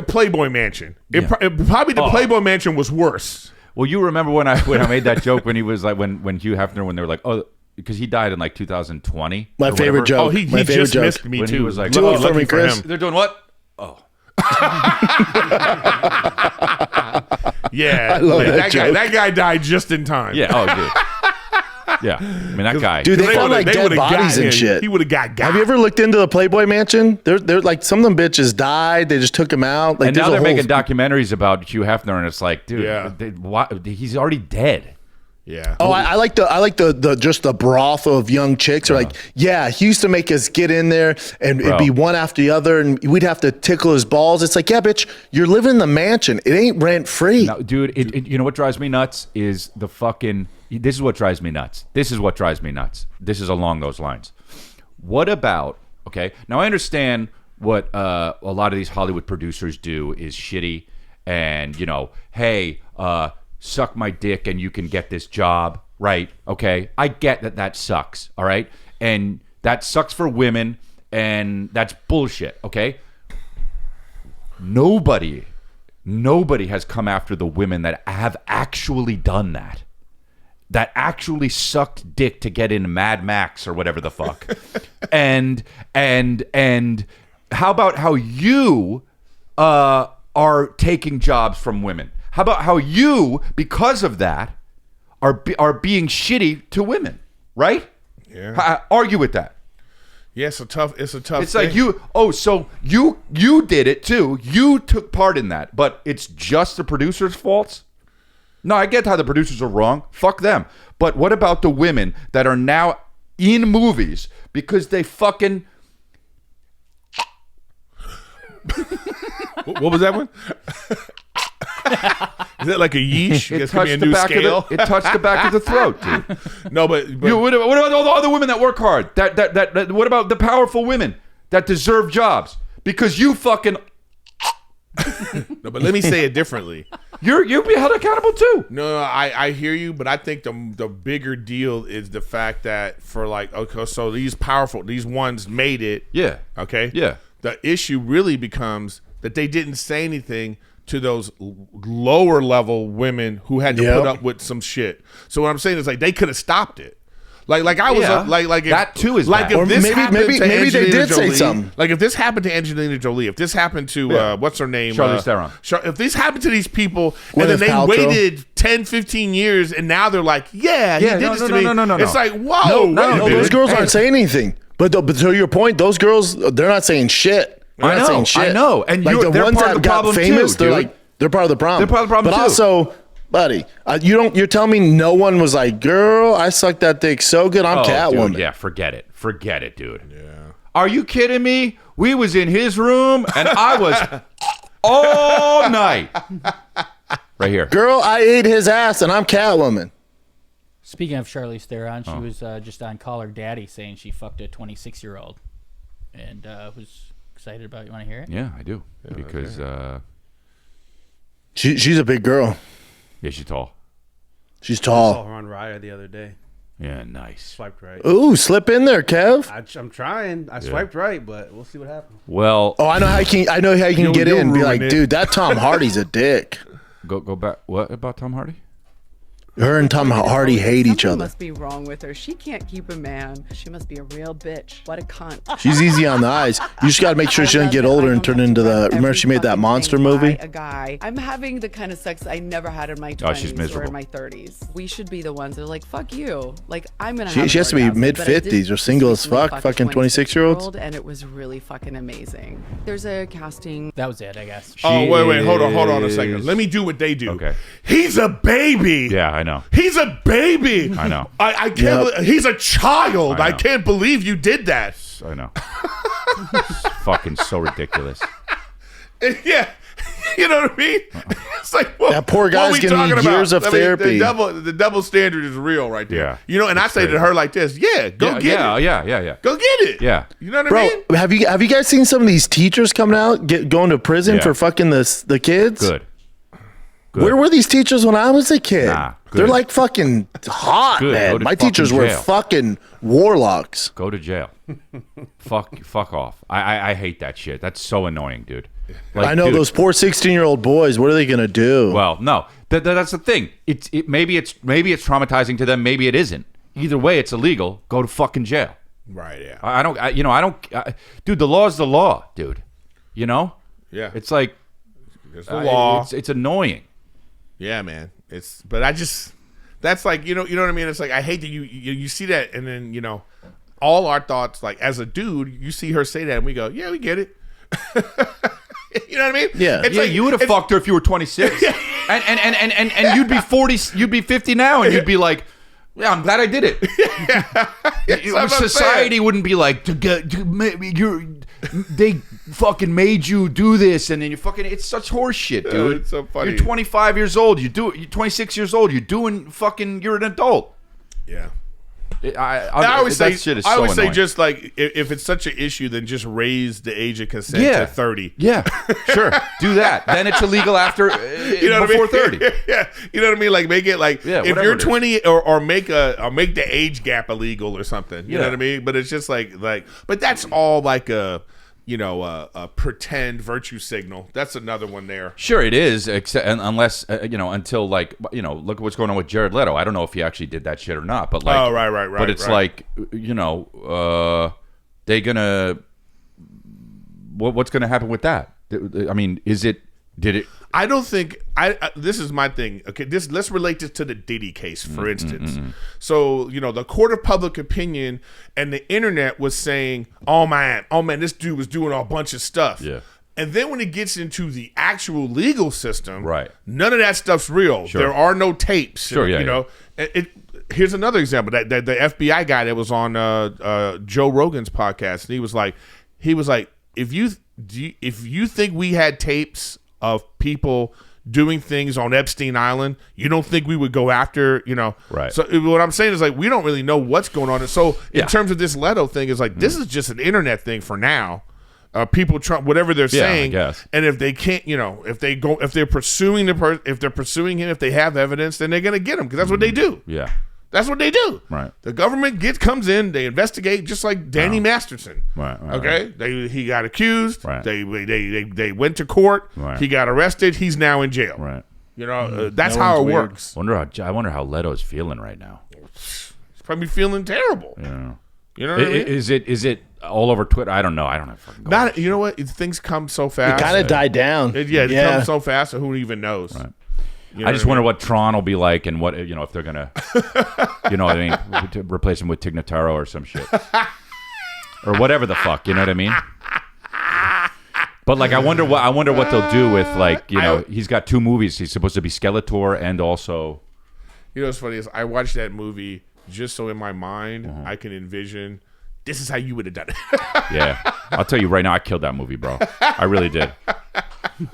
Speaker 1: Playboy Mansion. Probably the Playboy Mansion was worse.
Speaker 2: Well, you remember when I made that joke when he was like when Hugh Hefner, when they were like, oh, because he died in like 2020.
Speaker 4: My
Speaker 2: or
Speaker 4: favorite
Speaker 2: whatever.
Speaker 4: joke.
Speaker 1: Oh, he
Speaker 4: My favorite
Speaker 1: just
Speaker 4: joke.
Speaker 1: missed me
Speaker 2: When he
Speaker 1: too.
Speaker 2: was like,
Speaker 4: Do it
Speaker 1: Lucky
Speaker 4: for me,
Speaker 1: for
Speaker 4: Chris.
Speaker 1: him.
Speaker 2: They're doing what? Oh,
Speaker 1: Yeah,
Speaker 4: love
Speaker 1: like,
Speaker 4: that joke.
Speaker 1: that guy died just in time.
Speaker 2: yeah. Oh, dude. Yeah. I mean, that guy.
Speaker 4: Dude, they found like
Speaker 1: they
Speaker 4: dead
Speaker 1: would've got
Speaker 4: bodies and
Speaker 1: him.
Speaker 4: shit.
Speaker 1: He would have got.
Speaker 4: Have you ever looked into the Playboy Mansion? They're like some of them bitches died. They just took him out. Like
Speaker 2: and
Speaker 4: there's
Speaker 2: now
Speaker 4: a
Speaker 2: they're
Speaker 4: whole-
Speaker 2: making documentaries about Hugh Hefner, and it's like, dude,
Speaker 1: Yeah.
Speaker 2: he's already dead.
Speaker 1: Yeah.
Speaker 4: Oh, I like the just the broth of young chicks are like, yeah, he used to make us get in there and it'd be one after the other and we'd have to tickle his balls. It's like, yeah, bitch, you're living in the mansion. It ain't rent free.
Speaker 2: No, dude, you know what drives me nuts is the fucking. This is what drives me nuts. This is what drives me nuts. This is along those lines. What about? Okay, now I understand what a lot of these Hollywood producers do is shitty, and you know, hey, suck my dick and you can get this job, right? Okay, I get that sucks, all right, and that sucks for women, and that's bullshit. Okay, nobody has come after the women that have actually done that actually sucked dick to get into Mad Max or whatever the fuck. and how about how you are taking jobs from women? How about how you, because of that, are being shitty to women, right?
Speaker 1: Yeah.
Speaker 2: Argue with that.
Speaker 1: Yeah, it's a tough. It's
Speaker 2: It's
Speaker 1: thing.
Speaker 2: like you. Oh, so you did it too. You took part in that, but it's just the producer's faults. No, I get how the producers are wrong. Fuck them. But what about the women that are now in movies because they fucking.
Speaker 1: What was that one? Is that like a yeesh?
Speaker 2: It
Speaker 1: It's gonna be a
Speaker 2: touched the
Speaker 1: new
Speaker 2: back
Speaker 1: scale.
Speaker 2: of the. It touched the back of the throat, dude.
Speaker 1: No, but
Speaker 2: What about all the other women that work hard? That what about the powerful women that deserve jobs? Because you fucking.
Speaker 1: no, but let me say it differently.
Speaker 2: You'll be held accountable too.
Speaker 1: No, I hear you, but I think the bigger deal is the fact that for like, okay, so these ones made it.
Speaker 2: Yeah.
Speaker 1: Okay.
Speaker 2: Yeah.
Speaker 1: The issue really becomes that they didn't say anything to those lower level women who had to put up with some shit. So what I'm saying is like they could have stopped it. Like I was
Speaker 2: Yeah.
Speaker 1: like if,
Speaker 2: That too is
Speaker 1: like
Speaker 2: bad.
Speaker 1: if
Speaker 4: Or
Speaker 1: this
Speaker 4: maybe-
Speaker 1: happened
Speaker 4: maybe-
Speaker 1: to
Speaker 4: maybe they
Speaker 1: Angelina
Speaker 4: did say
Speaker 1: Jolie,
Speaker 4: something.
Speaker 1: Like if this happened to Angelina Jolie, if this happened to what's her name,
Speaker 2: Charlize Theron.
Speaker 1: If this happened to these people
Speaker 4: Gwyneth
Speaker 1: and then they
Speaker 4: Paltrow.
Speaker 1: waited 10, 15 years and now they're like, yeah, he did
Speaker 2: no,
Speaker 1: this
Speaker 2: no,
Speaker 1: to
Speaker 2: no,
Speaker 1: me.
Speaker 2: no, no, no,
Speaker 1: It's
Speaker 2: no.
Speaker 1: like, whoa,
Speaker 2: No,
Speaker 1: wait a
Speaker 4: No,
Speaker 1: minute.
Speaker 4: those girls aren't saying anything. But to your point, those girls, they're not saying shit. They're
Speaker 2: I
Speaker 4: not
Speaker 2: know,
Speaker 4: saying shit.
Speaker 2: I know. And
Speaker 4: like
Speaker 2: you're-
Speaker 4: the
Speaker 2: they're
Speaker 4: ones
Speaker 2: part of
Speaker 4: that
Speaker 2: the
Speaker 4: got
Speaker 2: problem
Speaker 4: famous,
Speaker 2: too,
Speaker 4: they're
Speaker 2: dude.
Speaker 4: like they're part of the problem.
Speaker 2: They're part of the problem
Speaker 4: but
Speaker 2: too.
Speaker 4: also, buddy, you're telling me no one was like, girl, I sucked that dick so good, I'm Catwoman.
Speaker 2: Dude, yeah, forget it, dude. Yeah. Are you kidding me? We was in his room and I was all night. Right here.
Speaker 4: Girl, I ate his ass and I'm Catwoman.
Speaker 5: Speaking of Charlize Theron, she was just on Call Her Daddy saying she fucked a 26-year-old, and was excited about it. You want to hear it?
Speaker 2: Yeah, I do. Because
Speaker 4: She's a big girl.
Speaker 2: yeah, she's tall.
Speaker 4: She's
Speaker 7: I saw
Speaker 4: tall.
Speaker 7: her on Raya the other day.
Speaker 2: Yeah, nice.
Speaker 7: Swiped right.
Speaker 4: Ooh, slip in there, Kev.
Speaker 7: I'm trying. I swiped right, but we'll see what happens.
Speaker 2: Well,
Speaker 4: Oh, I know how you can get
Speaker 1: you'll
Speaker 4: in. Be
Speaker 1: ruin
Speaker 4: like,
Speaker 1: it.
Speaker 4: dude, that Tom Hardy's a dick.
Speaker 2: go back. What about Tom Hardy?
Speaker 4: Her and Tom Hardy hate each
Speaker 8: Something
Speaker 4: other.
Speaker 8: must be wrong with her. She can't keep a man. She must be a real bitch. What a cunt.
Speaker 4: She's easy on the eyes. You just got to make sure she doesn't get older and turn into the. Remember, she made that monster movie.
Speaker 8: A guy. I'm having the kind of sex I never had in my 20s
Speaker 2: Oh, she's
Speaker 8: or
Speaker 2: miserable.
Speaker 8: in my 30s. We should be the ones that are like, fuck you. Like, I'm gonna.
Speaker 4: She
Speaker 8: have
Speaker 4: has to
Speaker 8: an
Speaker 4: be
Speaker 8: orgasm.
Speaker 4: mid
Speaker 8: But I did
Speaker 4: 50s or
Speaker 8: just
Speaker 4: single as
Speaker 8: recently
Speaker 4: fuck,
Speaker 8: fuck a
Speaker 4: fucking 26-year-olds.
Speaker 8: And it was really fucking amazing. There's a casting.
Speaker 5: That was it, I guess.
Speaker 1: Oh, wait, hold on a
Speaker 2: She
Speaker 1: second.
Speaker 2: is-
Speaker 1: Let me do what they do.
Speaker 2: Okay.
Speaker 1: He's a baby.
Speaker 2: Yeah, I know.
Speaker 1: He's a baby.
Speaker 2: I know.
Speaker 1: I can't. He's a child.
Speaker 2: I
Speaker 1: I
Speaker 2: know.
Speaker 1: can't believe you did that.
Speaker 2: I know. It's fucking so ridiculous.
Speaker 1: Yeah. You know what I mean? It's like, well,
Speaker 4: That poor
Speaker 1: what
Speaker 4: guy's
Speaker 1: we
Speaker 4: gonna
Speaker 1: talking
Speaker 4: need years of therapy.
Speaker 1: The double standard is real right there.
Speaker 2: Yeah.
Speaker 1: You know, and I say to her like this, go get it.
Speaker 2: Yeah.
Speaker 1: Go get it.
Speaker 2: Yeah.
Speaker 1: You know what
Speaker 4: Bro,
Speaker 1: I mean?
Speaker 4: have you guys seen some of these teachers coming out going to prison
Speaker 2: Yeah.
Speaker 4: for fucking the kids?
Speaker 2: Good.
Speaker 4: Where were these teachers when I was a kid?
Speaker 2: Nah, good.
Speaker 4: They're like fucking hot,
Speaker 2: Good. Go
Speaker 4: man.
Speaker 2: to
Speaker 4: My
Speaker 2: fucking
Speaker 4: teachers were
Speaker 2: jail.
Speaker 4: fucking warlocks.
Speaker 2: Go to jail. fuck off. I hate that shit. That's so annoying, dude. Like,
Speaker 4: I know
Speaker 2: dude,
Speaker 4: those poor 16-year-old boys. What are they gonna do?
Speaker 2: Well, no. That's the thing. Maybe it's traumatizing to them. Maybe it isn't. Either way, it's illegal. Go to fucking jail.
Speaker 1: Right, yeah.
Speaker 2: I don't. Dude, the law is the law, dude. You know?
Speaker 1: Yeah.
Speaker 2: It's like
Speaker 1: It's the law.
Speaker 2: It's annoying.
Speaker 1: Yeah, man. But I just, that's like, you know what I mean? It's like, I hate that you see that, and then, you know, all our thoughts, like as a dude, you see her say that and we go, yeah, we get it. You know what I mean?
Speaker 4: Yeah.
Speaker 1: It's
Speaker 2: Yeah,
Speaker 1: like,
Speaker 2: you would have fucked her if you were 26. and you'd be 40, you'd be 50 now, and you'd be like, yeah, I'm glad I did it.
Speaker 1: That's what I'm
Speaker 2: Society
Speaker 1: saying.
Speaker 2: wouldn't be like, they fucking made you do this, and then you fucking, it's such horse shit, dude.
Speaker 1: It's so funny.
Speaker 2: You're 25 years old, you're 26 years old, you're an adult.
Speaker 1: Yeah.
Speaker 2: I
Speaker 1: always
Speaker 2: that
Speaker 1: say,
Speaker 2: shit is
Speaker 1: I always
Speaker 2: so
Speaker 1: say,
Speaker 2: annoying.
Speaker 1: just like if it's such an issue, then just raise the age of consent to 30.
Speaker 2: Yeah, sure. Do that. Then it's illegal after
Speaker 1: You know
Speaker 2: before
Speaker 1: what I mean?
Speaker 2: 30.
Speaker 1: Yeah, you know what I mean. Like make it like
Speaker 2: Yeah,
Speaker 1: if
Speaker 2: whatever
Speaker 1: you're
Speaker 2: it is.
Speaker 1: 20 or make the age gap illegal or something. You know
Speaker 2: Yeah.
Speaker 1: what I mean? But it's just like but that's all like a pretend virtue signal. That's another one there.
Speaker 2: Sure, it is, except unless until like look at what's going on with Jared Leto. I don't know if he actually did that shit or not, but like,
Speaker 1: Oh, right.
Speaker 2: But it's like they gonna what's gonna happen with that? I mean, did it?
Speaker 1: I don't think this is my thing. Okay, let's relate this to the Diddy case, for instance. So, the court of public opinion and the internet was saying, oh man, this dude was doing a bunch of stuff.
Speaker 2: Yeah.
Speaker 1: And then when it gets into the actual legal system,
Speaker 2: Right.
Speaker 1: none of that stuff's real.
Speaker 2: Sure.
Speaker 1: There are no tapes.
Speaker 2: Sure, yeah,
Speaker 1: you know. Here's another example. That the FBI guy that was on Joe Rogan's podcast, and he was like, if you think we had tapes of people doing things on Epstein Island, you don't think we would go after,
Speaker 2: Right.
Speaker 1: So what I'm saying is like, we don't really know what's going on. And so
Speaker 2: Yeah.
Speaker 1: in terms of this Leto thing, is like, this is just an internet thing for now. People whatever they're saying,
Speaker 2: I guess.
Speaker 1: and if they can't, if they're pursuing if they're pursuing him, if they have evidence, then they're gonna get him because that's what they do.
Speaker 2: Yeah.
Speaker 1: That's what they do.
Speaker 2: Right.
Speaker 1: The government comes in, they investigate, just like Danny Masterson.
Speaker 2: Right.
Speaker 1: Okay. He got accused.
Speaker 2: Right.
Speaker 1: They went to court.
Speaker 2: Right.
Speaker 1: He got arrested. He's now in jail.
Speaker 2: Right.
Speaker 1: That's
Speaker 4: That
Speaker 1: how it
Speaker 4: one's weird.
Speaker 1: works.
Speaker 2: I wonder how Leto's feeling right now.
Speaker 1: He's probably feeling terrible.
Speaker 2: Yeah.
Speaker 1: You know what I mean?
Speaker 2: Is it all over Twitter? I don't know. I don't have fucking.
Speaker 1: Not. You know what? Things come so fast.
Speaker 4: Kind of died down.
Speaker 1: It comes so fast that who even knows?
Speaker 2: Right.
Speaker 1: You know
Speaker 2: I just
Speaker 1: what
Speaker 2: wonder
Speaker 1: mean?
Speaker 2: what Tron will be like, and what if they're gonna, you know what I mean, to replace him with Tig Notaro or some shit, or whatever the fuck, you know what I mean? But like, I wonder what they'll do with like, he's got 2 movies. He's supposed to be Skeletor and also.
Speaker 1: You know what's funny is I watched that movie just so in my mind
Speaker 2: Uh-huh.
Speaker 1: I can envision this is how you would have done it.
Speaker 2: Yeah, I'll tell you right now, I killed that movie, bro. I really did.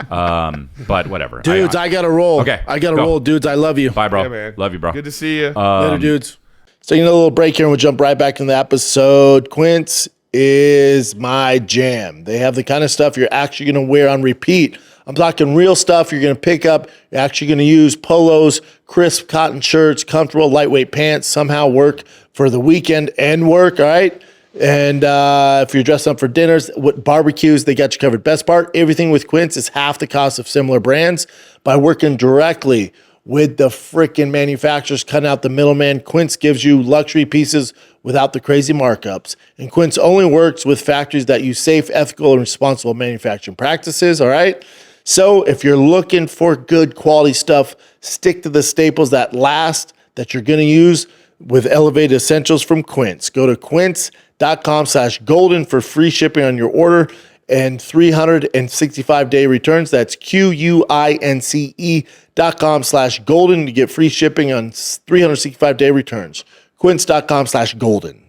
Speaker 2: But whatever,
Speaker 4: Dudes, I gotta roll.
Speaker 2: Okay,
Speaker 4: I gotta
Speaker 2: go.
Speaker 4: roll. Dudes, I love you.
Speaker 2: bye, bro.
Speaker 1: Yeah, man.
Speaker 2: Love you, bro.
Speaker 1: Good to see you.
Speaker 4: Later, dudes. So, a little break here and we'll jump right back into the episode. Quince is my jam. They have the kind of stuff you're actually going to wear on repeat. I'm talking real stuff you're going to pick up. You're actually going to use polos, crisp cotton shirts, comfortable lightweight pants, somehow work for the weekend and work, all right? And if you're dressed up for dinners, barbecues, they got you covered. Best part, everything with Quince is half the cost of similar brands by working directly with the freaking manufacturers, cutting out the middleman. Quince gives you luxury pieces without the crazy markups. And Quince only works with factories that use safe, ethical, and responsible manufacturing practices, all right? So if you're looking for good quality stuff, stick to the staples that last, that you're going to use with elevated essentials from Quince. Go to quince.com/golden for free shipping on your order. and 365-day returns. That's QUINCE.com/golden to get free shipping on 365-day returns. Quince.com/golden.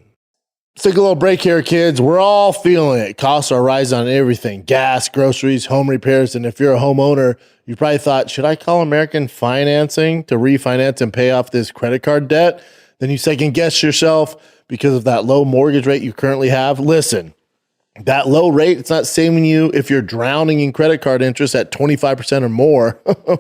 Speaker 4: Let's take a little break here, kids. We're all feeling it. Costs are rising on everything. Gas, groceries, home repairs. And if you're a homeowner, you probably thought, should I call American Financing to refinance and pay off this credit card debt? Then you second guess yourself because of that low mortgage rate you currently have. Listen, that low rate, it's not saving you if you're drowning in credit card interest at 25% or more.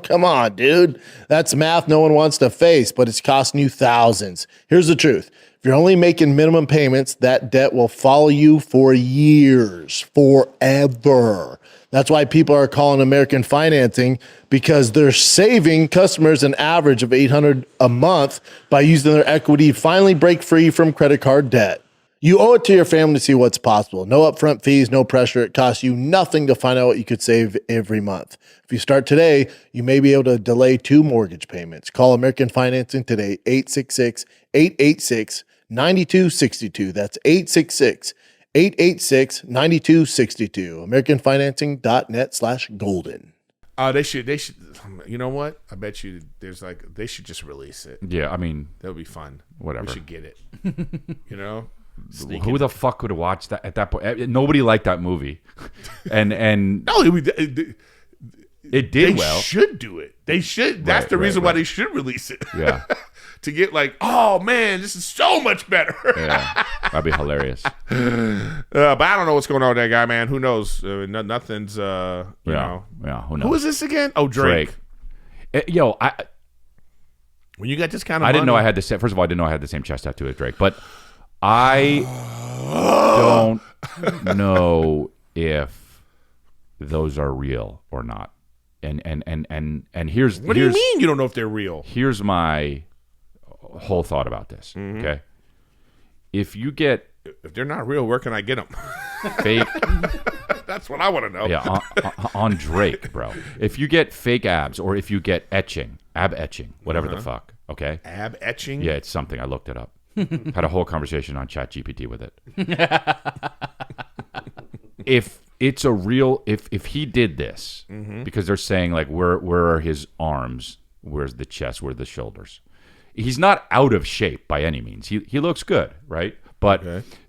Speaker 4: Come on, dude. That's math no one wants to face, but it's costing you thousands. Here's the truth. If you're only making minimum payments, that debt will follow you for years, forever. That's why people are calling American Financing, because they're saving customers an average of $800 a month by using their equity to finally break free from credit card debt. You owe it to your family to see what's possible. No upfront fees, no pressure. It costs you nothing to find out what you could save every month. If you start today, you may be able to delay 2 mortgage payments. Call American Financing today, 866-886-9262. That's 866-886-9262. AmericanFinancing.net/golden.
Speaker 1: They should. You know what? I bet you they should just release it.
Speaker 2: Yeah, I mean,
Speaker 1: That would be fun.
Speaker 2: Whatever.
Speaker 1: We should get it. You know?
Speaker 2: who the fuck would have watched that at that point? Nobody liked that movie, and
Speaker 1: No,
Speaker 2: it did
Speaker 1: they
Speaker 2: well.
Speaker 1: should do it. They should. That's the reason why they should release it.
Speaker 2: Yeah.
Speaker 1: To get like, oh man, this is so much better.
Speaker 2: Yeah, that'd be hilarious.
Speaker 1: But I don't know what's going on with that guy, man. Who knows? Nothing's. You know.
Speaker 2: Yeah. Who knows?
Speaker 1: Who is this again? Oh, Drake.
Speaker 2: Yo,
Speaker 1: When you got this kind of,
Speaker 2: I didn't know I had the same. First of all, I didn't know I had the same chest tattoo as Drake, but I don't know if those are real or not. And here's
Speaker 1: What do you mean you don't know if they're real?
Speaker 2: Here's my whole thought about this. Okay, if
Speaker 1: they're not real, where can I get them?
Speaker 2: fake,
Speaker 1: That's what I want to know.
Speaker 2: yeah, on Drake, bro. If you get fake abs, or if you get ab etching, whatever the fuck. Okay,
Speaker 1: Ab etching.
Speaker 2: yeah, it's something. I looked it up. Had a whole conversation on ChatGPT with it. If it's a real, if he did this, because they're saying like where are his arms, where's the chest, where are the shoulders? He's not out of shape by any means. He looks good, right? But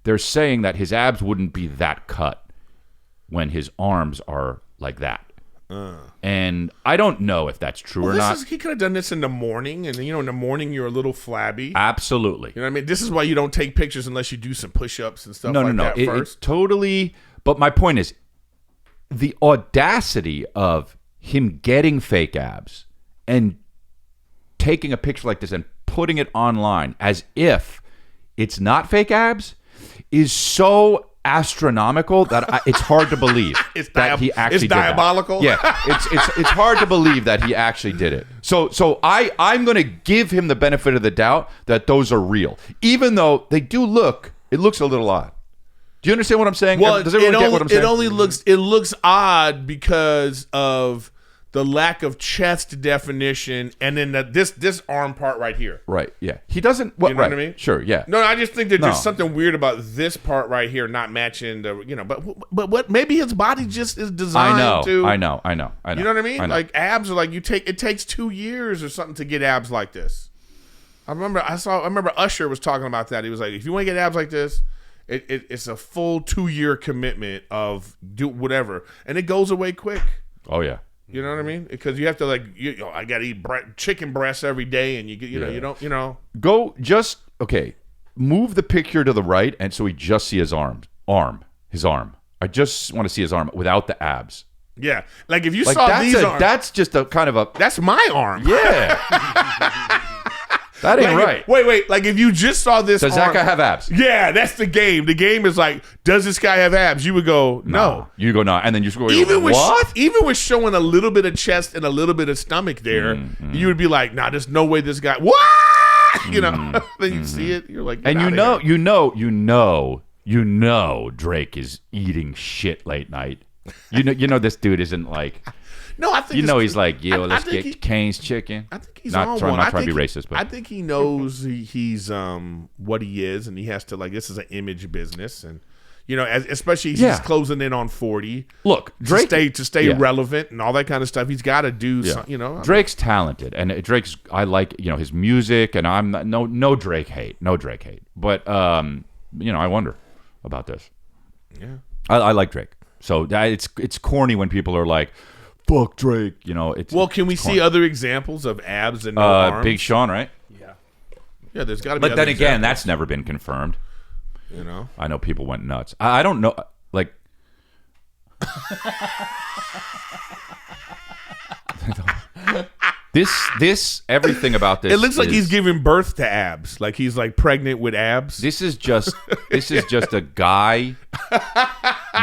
Speaker 2: they're saying that his abs wouldn't be that cut when his arms are like that. And I don't know if that's true or not.
Speaker 1: He could have done this in the morning, and in the morning you're a little flabby.
Speaker 2: Absolutely.
Speaker 1: You know what I mean? This is why you don't take pictures unless you do some push-ups and stuff that
Speaker 2: It's
Speaker 1: first.
Speaker 2: totally. But my point is, the audacity of him getting fake abs and taking a picture like this and putting it online as if it's not fake abs is so astronomical that it's hard to believe that he actually did that.
Speaker 1: diabolical.
Speaker 2: Yeah, it's hard to believe that he actually did it. So I'm going to give him the benefit of the doubt that those are real, even though they do look. It looks a little odd. Do you understand what I'm saying?
Speaker 1: Well,
Speaker 2: does everyone get what I'm saying?
Speaker 1: It looks odd because of the lack of chest definition, and then this arm part right here.
Speaker 2: Right. Yeah. He doesn't. Well,
Speaker 1: You know what I mean?
Speaker 2: Sure. Yeah.
Speaker 1: No, I just think that there's
Speaker 2: No.
Speaker 1: something weird about this part right here not matching the. But what? Maybe his body just is designed to.
Speaker 2: I know.
Speaker 1: You know what I mean? Like abs are like it takes 2 years or something to get abs like this. I remember Usher was talking about that. He was like, if you want to get abs like this, it's a full 2-year commitment of do whatever, and it goes away quick.
Speaker 2: Oh yeah.
Speaker 1: You know what I mean? Because you have to I got to eat chicken breasts every day, and you don't.
Speaker 2: Go just okay. Move the picture to the right, and so we just see his arm. His arm. I just want to see his arm without the abs.
Speaker 1: Yeah, like if you
Speaker 2: Like
Speaker 1: saw these arms,
Speaker 2: that's just a kind of a
Speaker 1: that's my arm.
Speaker 2: yeah. That ain't right.
Speaker 1: Wait. Like if you just saw this,
Speaker 2: Does that guy have abs?
Speaker 1: Yeah, that's the game. The game is like, does this guy have abs? You would go, no.
Speaker 2: You go no, and then you go
Speaker 1: Even
Speaker 2: what?
Speaker 1: with showing a little bit of chest and a little bit of stomach there, you would be like, nah, there's no way this guy. What? Then you see it, you're like,
Speaker 2: And you know, Drake is eating shit late night. You know this dude isn't like.
Speaker 1: No, I think
Speaker 2: he's like, yo, let's get Kane's chicken.
Speaker 1: I think he's
Speaker 2: not
Speaker 1: on
Speaker 2: trying,
Speaker 1: one.
Speaker 2: Not
Speaker 1: I
Speaker 2: trying to
Speaker 1: think
Speaker 2: be
Speaker 1: he-
Speaker 2: racist, but
Speaker 1: I think he knows he's what he is, and he has to this is an image business, and You know, especially he's
Speaker 2: Yeah.
Speaker 1: closing in on 40.
Speaker 2: Look, Drake
Speaker 1: to stay
Speaker 2: yeah.
Speaker 1: relevant and all that kind of stuff. He's got to do,
Speaker 2: Yeah.
Speaker 1: some, you know.
Speaker 2: Drake's talented, and Drake's I like his music, and I'm not, no Drake hate, but you know, I wonder about this.
Speaker 1: Yeah,
Speaker 2: I like Drake, so it's corny when people are like, "Fuck Drake," you know.
Speaker 1: Well, can we see other examples of abs and no arms?
Speaker 2: Big Sean, right?
Speaker 1: Yeah, there's got to be.
Speaker 2: But then again, that's never been confirmed.
Speaker 1: You know,
Speaker 2: I know people went nuts. I don't know, like. This everything about this.
Speaker 1: it looks like
Speaker 2: is-
Speaker 1: he's giving birth to abs. Like he's like pregnant with abs.
Speaker 2: This is just a guy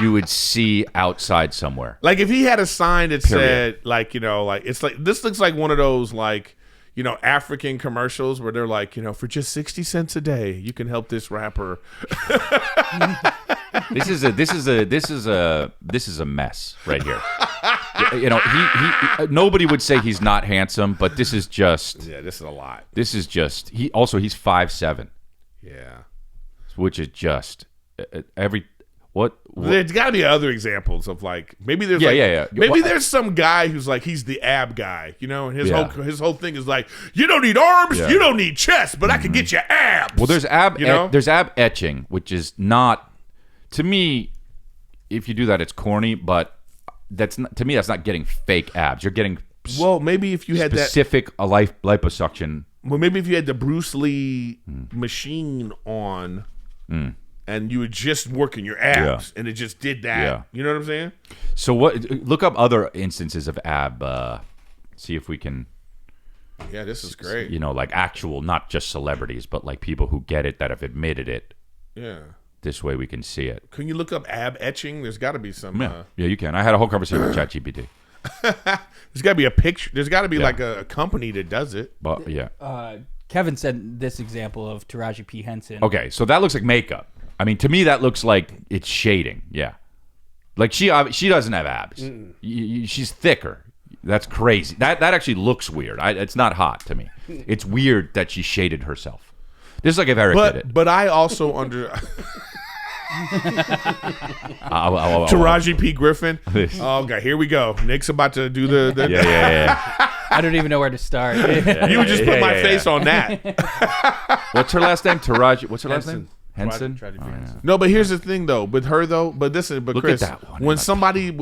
Speaker 2: you would see outside somewhere.
Speaker 1: Like if he had a sign that
Speaker 2: Period.
Speaker 1: said, like, you know, like this looks like one of those, like, you know, African commercials where they're like, you know, for just 60 cents a day, you can help this rapper.
Speaker 2: This is a mess right here. You know, he nobody would say he's not handsome, but this is just
Speaker 1: Yeah, this is a lot.
Speaker 2: he's 5'7",
Speaker 1: Yeah.
Speaker 2: which is just what
Speaker 1: There's got to be other examples of like maybe there's
Speaker 2: Yeah.
Speaker 1: maybe
Speaker 2: Well,
Speaker 1: there's some guy who's like he's the ab guy, you know, and
Speaker 2: Yeah.
Speaker 1: his whole thing is like you don't need arms,
Speaker 2: Yeah.
Speaker 1: you don't need chest, but I can get you abs.
Speaker 2: Well, there's
Speaker 1: you know?
Speaker 2: there's ab etching, which is not, to me, if you do that, it's corny. But that's not, to me, that's not getting fake abs. You're getting
Speaker 1: well, maybe if you had
Speaker 2: specific liposuction.
Speaker 1: well, maybe if you had the Bruce Lee machine on, and you were just working your abs, and it just did that.
Speaker 2: Yeah.
Speaker 1: You know what I'm saying?
Speaker 2: So look up other instances of ab. See if we can,
Speaker 1: Yeah, this is great.
Speaker 2: you know, like actual, not just celebrities, but like people who get it that have admitted it.
Speaker 1: Yeah.
Speaker 2: This way we can see it.
Speaker 1: Can you look up ab etching? There's got to be some.
Speaker 2: Yeah, you can. I had a whole conversation with ChatGPT.
Speaker 1: There's got to be a picture. There's got to be like a company that does it.
Speaker 2: But yeah.
Speaker 5: Kevin said this example of Taraji P. Henson.
Speaker 2: Okay, so that looks like makeup. I mean, to me, that looks like it's shading. Yeah, like she doesn't have abs. She's thicker. That's crazy. That actually looks weird. It's not hot to me. It's weird that she shaded herself. This is like if Eric did it.
Speaker 1: But I also under Taraji P. Griffin. Oh god, here we go. Nick's about to do the
Speaker 2: Yeah.
Speaker 5: I don't even know where to start.
Speaker 1: You would just put my face on that.
Speaker 2: What's her last name? Taraji. What's her last name?
Speaker 7: Henson.
Speaker 2: Henson.
Speaker 7: Taraji P. Henson.
Speaker 1: No, but here's the thing though. With her though, but
Speaker 2: Look
Speaker 1: Chris,
Speaker 2: at that one.
Speaker 1: when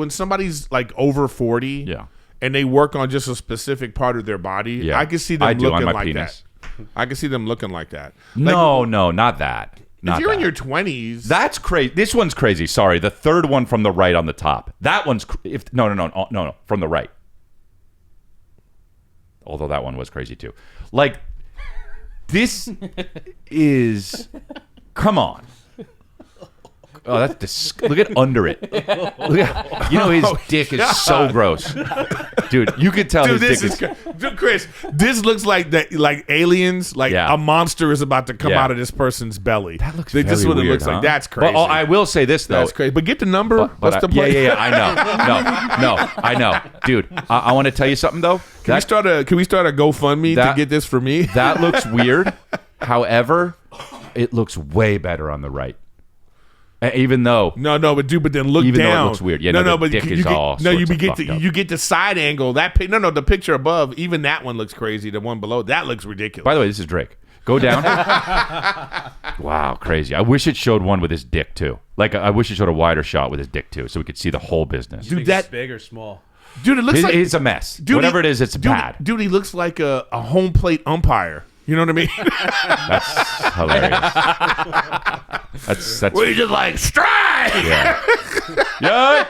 Speaker 1: somebody's like over 40,
Speaker 2: Yeah.
Speaker 1: and they work on just a specific part of their body,
Speaker 2: Yeah.
Speaker 1: I can see them
Speaker 2: I do on
Speaker 1: looking
Speaker 2: my
Speaker 1: like
Speaker 2: penis.
Speaker 1: that. I can see them looking like that.
Speaker 2: No, not that.
Speaker 1: If
Speaker 2: Not
Speaker 1: you're in
Speaker 2: that.
Speaker 1: your 20s,
Speaker 2: That's crazy. This one's crazy. Sorry, the third one from the right on the top. That one's no, from the right. Although that one was crazy too. Like, this is. Come on. Oh, that's look at under it. Look at, you know his dick is so gross, dude. You could tell
Speaker 1: dude,
Speaker 2: his
Speaker 1: this
Speaker 2: dick
Speaker 1: is dude, Chris. This looks like that, like aliens. Like
Speaker 2: Yeah.
Speaker 1: a monster is about to come
Speaker 2: Yeah.
Speaker 1: out of this person's belly.
Speaker 2: That looks
Speaker 1: This is
Speaker 2: very
Speaker 1: what it
Speaker 2: weird,
Speaker 1: looks
Speaker 2: huh?
Speaker 1: like. That's crazy.
Speaker 2: But I will say this though.
Speaker 1: That's crazy. But get the number.
Speaker 2: But
Speaker 1: What's the play?
Speaker 2: yeah. I know. I know, dude. I want to tell you something though.
Speaker 1: Can we start a GoFundMe to get this for me?
Speaker 2: That looks weird. However, it looks way better on the right. Even though
Speaker 1: No, but then look
Speaker 2: Even though it
Speaker 1: down.
Speaker 2: looks weird. Yeah, no, the
Speaker 1: but
Speaker 2: dick
Speaker 1: you
Speaker 2: is
Speaker 1: get,
Speaker 2: all
Speaker 1: no, you
Speaker 2: sorts of
Speaker 1: get
Speaker 2: fucked up.
Speaker 1: you get the side angle. The picture above, even that one looks crazy. The one below, that looks ridiculous.
Speaker 2: By the way, this is Drake. Go down. Wow, crazy. I wish it showed one with his dick too. Like I wish it showed a wider shot with his dick too, so we could see the whole business.
Speaker 1: Dude,
Speaker 7: Think
Speaker 1: that
Speaker 7: it's big or small?
Speaker 1: dude, it looks like
Speaker 2: It's a mess.
Speaker 1: dude,
Speaker 2: Whatever it is, it's
Speaker 1: dude,
Speaker 2: bad.
Speaker 1: Dude, he looks like a home plate umpire. You know what I mean?
Speaker 2: That's hilarious. That's
Speaker 1: Where you just like strike.
Speaker 2: yeah. Yeah.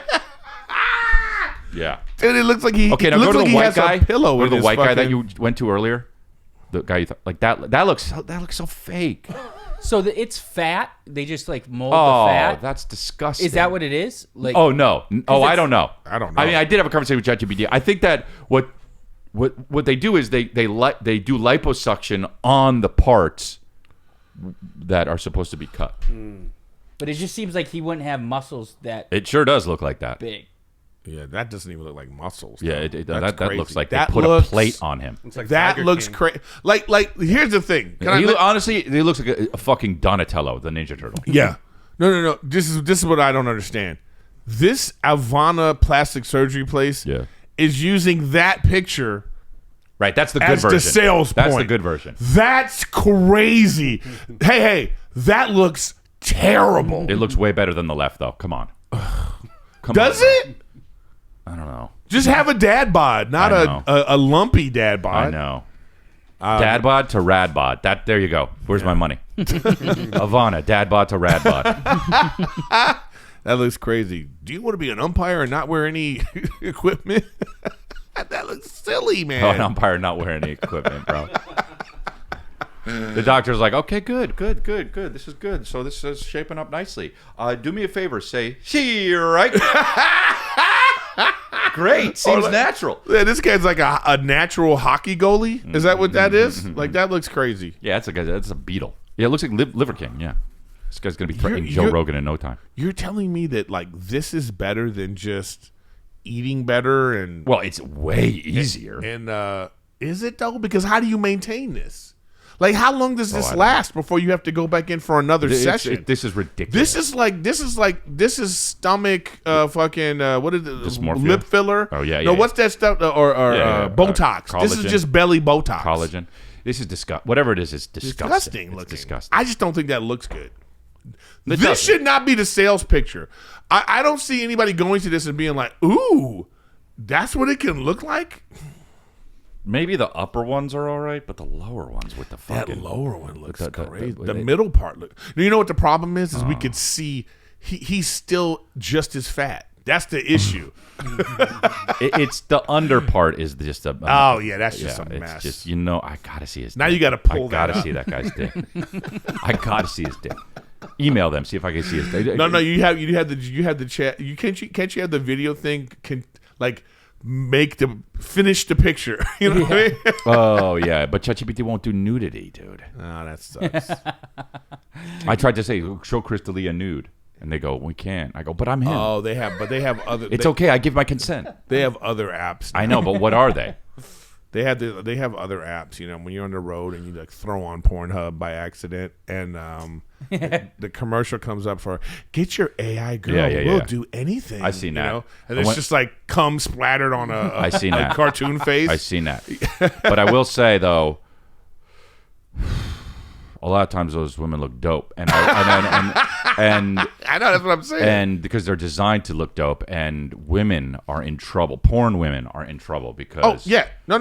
Speaker 2: Yeah.
Speaker 1: Dude, it looks like he.
Speaker 2: Okay,
Speaker 1: it
Speaker 2: now go
Speaker 1: looks
Speaker 2: to
Speaker 1: like
Speaker 2: the
Speaker 1: he
Speaker 2: white
Speaker 1: has a
Speaker 2: guy.
Speaker 1: pillow
Speaker 2: Go to
Speaker 1: in
Speaker 2: the
Speaker 1: his
Speaker 2: white guy that
Speaker 1: fucking-
Speaker 2: you went to earlier. The guy you like that looks so fake.
Speaker 5: So it's fat. They just like mold
Speaker 2: Oh,
Speaker 5: the fat.
Speaker 2: that's disgusting.
Speaker 5: Is that what it is? Like,
Speaker 2: Oh no! Oh, I don't know.
Speaker 1: I don't know.
Speaker 2: I mean, I did have a conversation with ChatGPT. I think that what they do is they do liposuction on the parts that are supposed to be cut.
Speaker 5: but it just seems like he wouldn't have muscles that
Speaker 2: It sure does look like that.
Speaker 5: big.
Speaker 1: Yeah, that doesn't even look like muscles.
Speaker 2: Yeah,
Speaker 1: though.
Speaker 2: that
Speaker 1: That's
Speaker 2: looks
Speaker 1: crazy.
Speaker 2: like
Speaker 1: That
Speaker 2: they put
Speaker 1: looks-
Speaker 2: a plate on him.
Speaker 7: It's like
Speaker 1: That
Speaker 7: Tiger
Speaker 1: looks
Speaker 7: King.
Speaker 1: crazy. Like here's the thing. Can I
Speaker 2: Honestly, he looks like a fucking Donatello, the Ninja Turtle.
Speaker 1: Yeah. No. This is what I don't understand. This Alvana plastic surgery place is using that picture.
Speaker 2: Right, that's the good
Speaker 1: as
Speaker 2: version.
Speaker 1: the sales
Speaker 2: That's
Speaker 1: point.
Speaker 2: the good version.
Speaker 1: That's crazy. hey, that looks terrible.
Speaker 2: It looks way better than the left, though. Come on.
Speaker 1: Does it?
Speaker 2: I don't know.
Speaker 1: Just have a dad bod, not a lumpy dad bod.
Speaker 2: I know. Dad bod to rad bod. There you go. Where's my money? Havana, dad bod to rad bod.
Speaker 1: That looks crazy. Do you want to be an umpire and not wear any equipment? That looks silly, man.
Speaker 2: Oh, an umpire not wearing any equipment, bro. The doctor's like, okay, good. This is good. So this is shaping up nicely. Do me a favor. Say, she right. Great. Seems natural.
Speaker 1: Yeah, this guy's like a natural hockey goalie. Is that what that is? Like, that looks crazy.
Speaker 2: Yeah, that's a beetle. Yeah, it looks like Liver King. Yeah. This guy's going to be threatening Joe Rogan in no time.
Speaker 1: You're telling me that, like, this is better than just eating better and...
Speaker 2: Well, it's way easier.
Speaker 1: And is it, though? Because how do you maintain this? Like, how long does this last before you have to go back in for another session?
Speaker 2: This is ridiculous.
Speaker 1: This is stomach fucking what is it?
Speaker 2: Dysmorphia?
Speaker 1: Lip filler?
Speaker 2: Oh yeah.
Speaker 1: No, what's that stuff? Or Botox. This is
Speaker 2: Collagen.
Speaker 1: just belly Botox.
Speaker 2: Collagen. This is disgusting. Whatever it is, it's disgusting.
Speaker 1: Disgusting
Speaker 2: It's
Speaker 1: looking.
Speaker 2: disgusting.
Speaker 1: I just don't think that looks good.
Speaker 2: It
Speaker 1: This
Speaker 2: doesn't.
Speaker 1: should not be the sales picture. I don't see anybody going to this and being like, "Ooh, that's what it can look like."
Speaker 2: Maybe the upper ones are all right, but the lower ones with the fucking...
Speaker 1: That lower one looks crazy. The
Speaker 2: they-
Speaker 1: middle part look. You know what the problem is? Is we could see he's still just as fat. That's the issue.
Speaker 2: it's the under part is just a...
Speaker 1: Oh yeah, that's just a
Speaker 2: it's
Speaker 1: mess.
Speaker 2: just, I gotta see his
Speaker 1: Now
Speaker 2: dick.
Speaker 1: you gotta pull
Speaker 2: I gotta
Speaker 1: that up.
Speaker 2: see that guy's dick. I gotta see his dick. Email them, see if I can see his dick.
Speaker 1: No, you had the chat. You can't you have the video thing? Finish the picture. You know what I mean?
Speaker 2: Oh, yeah, but ChatGPT won't do nudity, dude.
Speaker 1: Oh, that sucks.
Speaker 2: I tried to say, show Chris D'Elia nude. And they go, we can't. I go, but I'm him.
Speaker 1: Oh, they have other.
Speaker 2: It's okay. I give my consent.
Speaker 1: They have other apps.
Speaker 2: I know, but what are they?
Speaker 1: They have other apps. When you're on the road and you like throw on Pornhub by accident, and the commercial comes up for get your AI girl. We'll do anything.
Speaker 2: I've seen that.
Speaker 1: And it's just like cum splattered on
Speaker 2: I seen that.
Speaker 1: cartoon face.
Speaker 2: I've seen that. But I will say though, a lot of times those women look dope, and
Speaker 1: I know, that's what I'm saying.
Speaker 2: And because they're designed to look dope, and women are in trouble. Porn women are in trouble because.
Speaker 1: Oh yeah, no.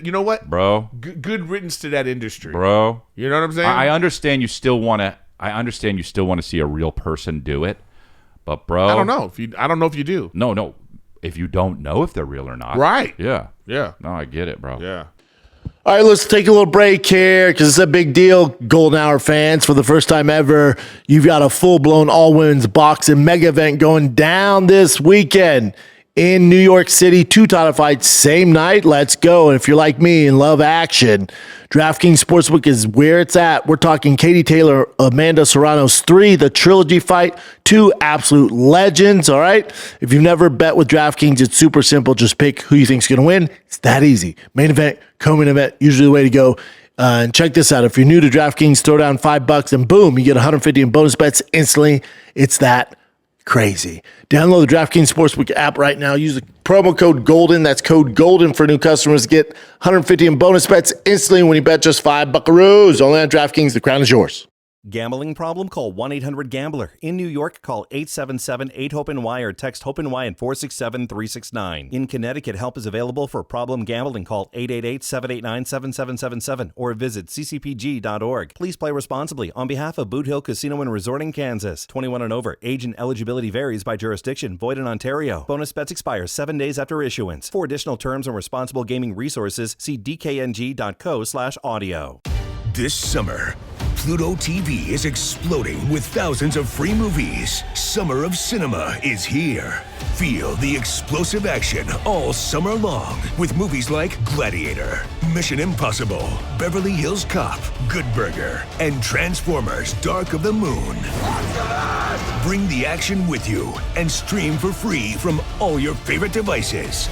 Speaker 1: You know what,
Speaker 2: bro?
Speaker 1: Good riddance to that industry,
Speaker 2: bro.
Speaker 1: You know what I'm saying?
Speaker 2: I understand you still want to. I understand you still want to see a real person do it, but bro,
Speaker 1: I don't know if you do.
Speaker 2: No. If you don't know if they're real or not,
Speaker 1: right?
Speaker 2: Yeah.
Speaker 1: No,
Speaker 2: I get it, bro.
Speaker 1: Yeah.
Speaker 4: All right, let's take a little break here because it's a big deal, Golden Hour fans. For the first time ever, you've got a full-blown all-women's boxing mega event going down this weekend in New York City. 2 title fights, same night. Let's go. And if you're like me and love action, DraftKings Sportsbook is where it's at. We're talking Katie Taylor, Amanda Serrano's 3, the trilogy fight, 2 absolute legends, all right? If you've never bet with DraftKings, it's super simple. Just pick who you think's going to win. It's that easy. Main event, co-main event, usually the way to go. And check this out. If you're new to DraftKings, throw down $5 and boom, you get 150 in bonus bets instantly. It's that crazy. Download the DraftKings Sportsbook app right now. Use the promo code GOLDEN. That's code GOLDEN for new customers. Get 150 in bonus bets instantly when you bet just $5 buckaroos. Only on DraftKings. The crown is yours.
Speaker 6: Gambling problem? Call 1-800-GAMBLER. In New York, call 877-8-HOPE-NY or text HOPE-NY at 467-369. In Connecticut, help is available for problem gambling. Call 888-789-7777 or visit ccpg.org. Please play responsibly on behalf of Boot Hill Casino and Resort in Kansas. 21 and over. Age and eligibility varies by jurisdiction. Void in Ontario. Bonus bets expire 7 days after issuance. For additional terms and responsible gaming resources, see dkng.co/audio.
Speaker 9: This summer, Pluto TV is exploding with thousands of free movies. Summer of Cinema is here. Feel the explosive action all summer long with movies like Gladiator, Mission Impossible, Beverly Hills Cop, Good Burger, and Transformers: Dark of the Moon. Bring the action with you and stream for free from all your favorite devices.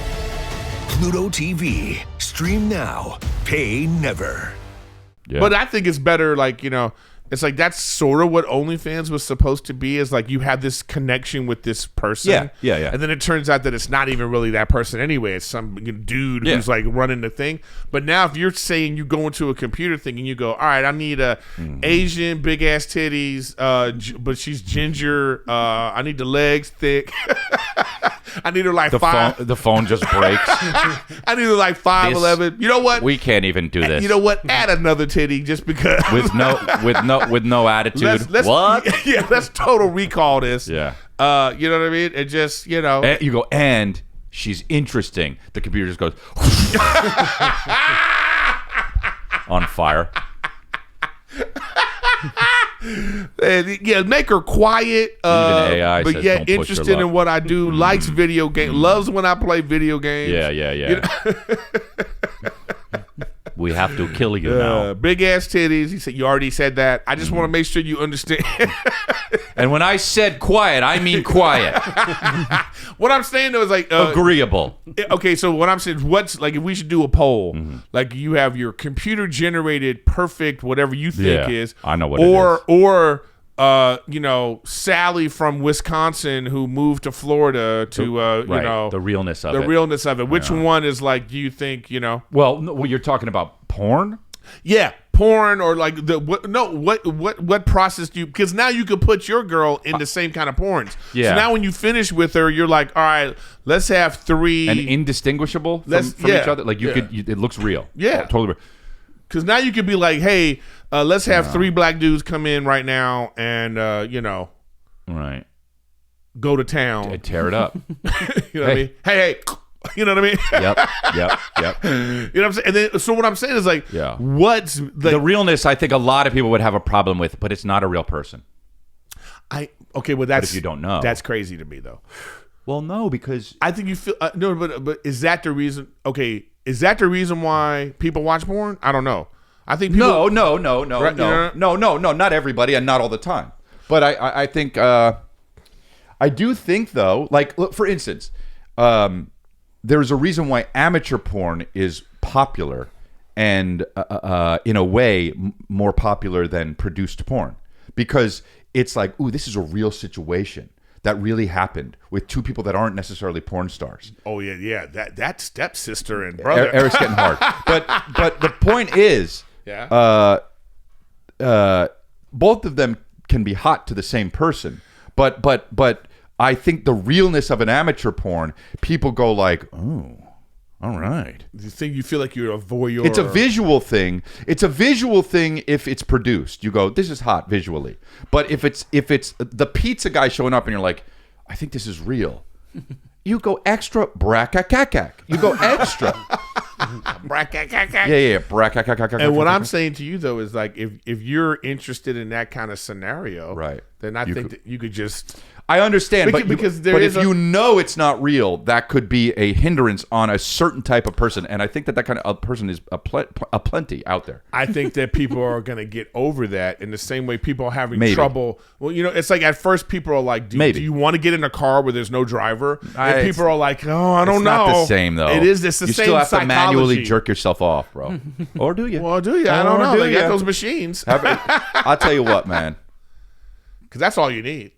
Speaker 9: Pluto TV. Stream now. Pay never.
Speaker 2: Yeah.
Speaker 1: But I think it's better, It's like that's sort of what OnlyFans was supposed to be. Is like you have this connection with this person.
Speaker 2: Yeah.
Speaker 1: And then it turns out that it's not even really that person anyway. It's some dude who's like running the thing. But now if you're saying you go into a computer thing and you go, all right, I need a Asian, big ass titties, but she's ginger. I need the legs thick. I need her like
Speaker 2: The phone just breaks.
Speaker 1: I need her like 5'11". You know what?
Speaker 2: We can't even do this.
Speaker 1: You know what? Add another titty just because.
Speaker 2: with no attitude.
Speaker 1: Let's,
Speaker 2: what?
Speaker 1: Yeah, let's total recall this.
Speaker 2: Yeah.
Speaker 1: You know what I mean? It just, you know.
Speaker 2: And you go, and she's interesting. The computer just goes on fire.
Speaker 1: Yeah, make her quiet.
Speaker 2: Even AI
Speaker 1: but
Speaker 2: says
Speaker 1: yeah,
Speaker 2: don't push her
Speaker 1: interested in
Speaker 2: luck.
Speaker 1: what I do. Likes video games. Loves when I play video games.
Speaker 2: Yeah.
Speaker 1: You know?
Speaker 2: We have to kill you now.
Speaker 1: Big ass titties. He said you already said that. I just want to make sure you understand.
Speaker 2: And when I said quiet, I mean quiet.
Speaker 1: What I'm saying though is like
Speaker 2: Agreeable.
Speaker 1: Okay, so what I'm saying is what's like if we should do a poll, like you have your computer generated perfect whatever you think is.
Speaker 2: I know what it is.
Speaker 1: Or you know, Sally from Wisconsin who moved to Florida to you know,
Speaker 2: the realness of
Speaker 1: the
Speaker 2: it.
Speaker 1: realness of it. Which one is like? Do you think you know?
Speaker 2: Well, you're talking about porn.
Speaker 1: Yeah, porn or like what process do you? Because now you could put your girl in the same kind of porns.
Speaker 2: Yeah.
Speaker 1: So now when you finish with her, you're like, all right, let's have 3
Speaker 2: And indistinguishable from each other. Like you could, it looks real.
Speaker 1: Yeah.
Speaker 2: Totally real.
Speaker 1: Because now you could be like, hey, let's have 3 black dudes come in right now and you know,
Speaker 2: Right.
Speaker 1: go to town.
Speaker 2: Tear it up.
Speaker 1: You know what I mean? Hey. You know what I mean?
Speaker 2: Yep.
Speaker 1: You know what I'm saying? And then, so what I'm saying is like, what's
Speaker 2: The realness, I think a lot of people would have a problem with, but it's not a real person.
Speaker 1: Okay, well that's
Speaker 2: if you don't know,
Speaker 1: that's crazy to me though.
Speaker 2: Well, no, because
Speaker 1: I think you feel no, but is that the reason? Okay, is that the reason why people watch porn? I don't know. I think people,
Speaker 2: no,
Speaker 1: Right,
Speaker 2: no, not everybody and not all the time. But I think I do think though, like look, for instance, there's a reason why amateur porn is popular and in a way more popular than produced porn, because it's like, ooh, this is a real situation that really happened with 2 people that aren't necessarily porn stars.
Speaker 1: Oh yeah, that stepsister and brother.
Speaker 2: Eric's getting hard, but the point is, both of them can be hot to the same person, but I think the realness of an amateur porn, people go like, oh, all right.
Speaker 1: You feel like you're a voyeur.
Speaker 2: It's a visual thing. It's a visual thing if it's produced. You go, this is hot visually. But if it's the pizza guy showing up and you're like, I think this is real. You go extra brackakakak. You go extra. Yeah, brackakakak.
Speaker 1: And what I'm saying to you though is like if you're interested in that kind of scenario,
Speaker 2: right,
Speaker 1: then I think that you could just.
Speaker 2: I understand,
Speaker 1: because
Speaker 2: if you know it's not real, that could be a hindrance on a certain type of person, and I think that kind of a person is a plenty out there.
Speaker 1: I think that people are going to get over that in the same way people are having
Speaker 2: Maybe.
Speaker 1: trouble. Well, you know, it's like at first people are like, do you want to get in a car where there's no driver? And people are like, oh, I don't know.
Speaker 2: It's not the same though.
Speaker 1: It is. It's the
Speaker 2: you
Speaker 1: same
Speaker 2: still have
Speaker 1: psychology.
Speaker 2: to manually jerk yourself off, bro. Or do you?
Speaker 1: Well, do you? I don't know. They got those machines.
Speaker 2: I'll tell you what, man.
Speaker 1: Because that's all you need.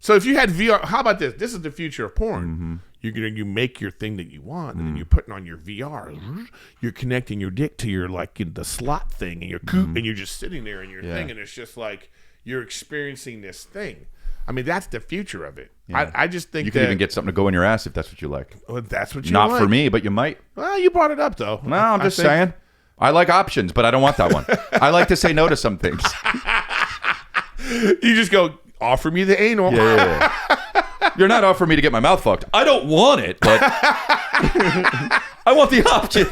Speaker 1: So if you had VR, how about this? This is the future of porn.
Speaker 2: Mm-hmm.
Speaker 1: You make your thing that you want, and then you're putting on your VR. You're connecting your dick to your the slot thing, and and you're just sitting there in your thing, and it's just like you're experiencing this thing. I mean, that's the future of it. Yeah. I just think
Speaker 2: you can even get something to go in your ass if that's what you like.
Speaker 1: Well, that's what you
Speaker 2: Not
Speaker 1: like.
Speaker 2: for me, but you might.
Speaker 1: Well, you brought it up though.
Speaker 2: No, I'm just saying. I like options, but I don't want that one. I like to say no to some things.
Speaker 1: You just go, offer me the anal.
Speaker 2: Yeah. You're not offering me to get my mouth fucked. I don't want it, but I want the option.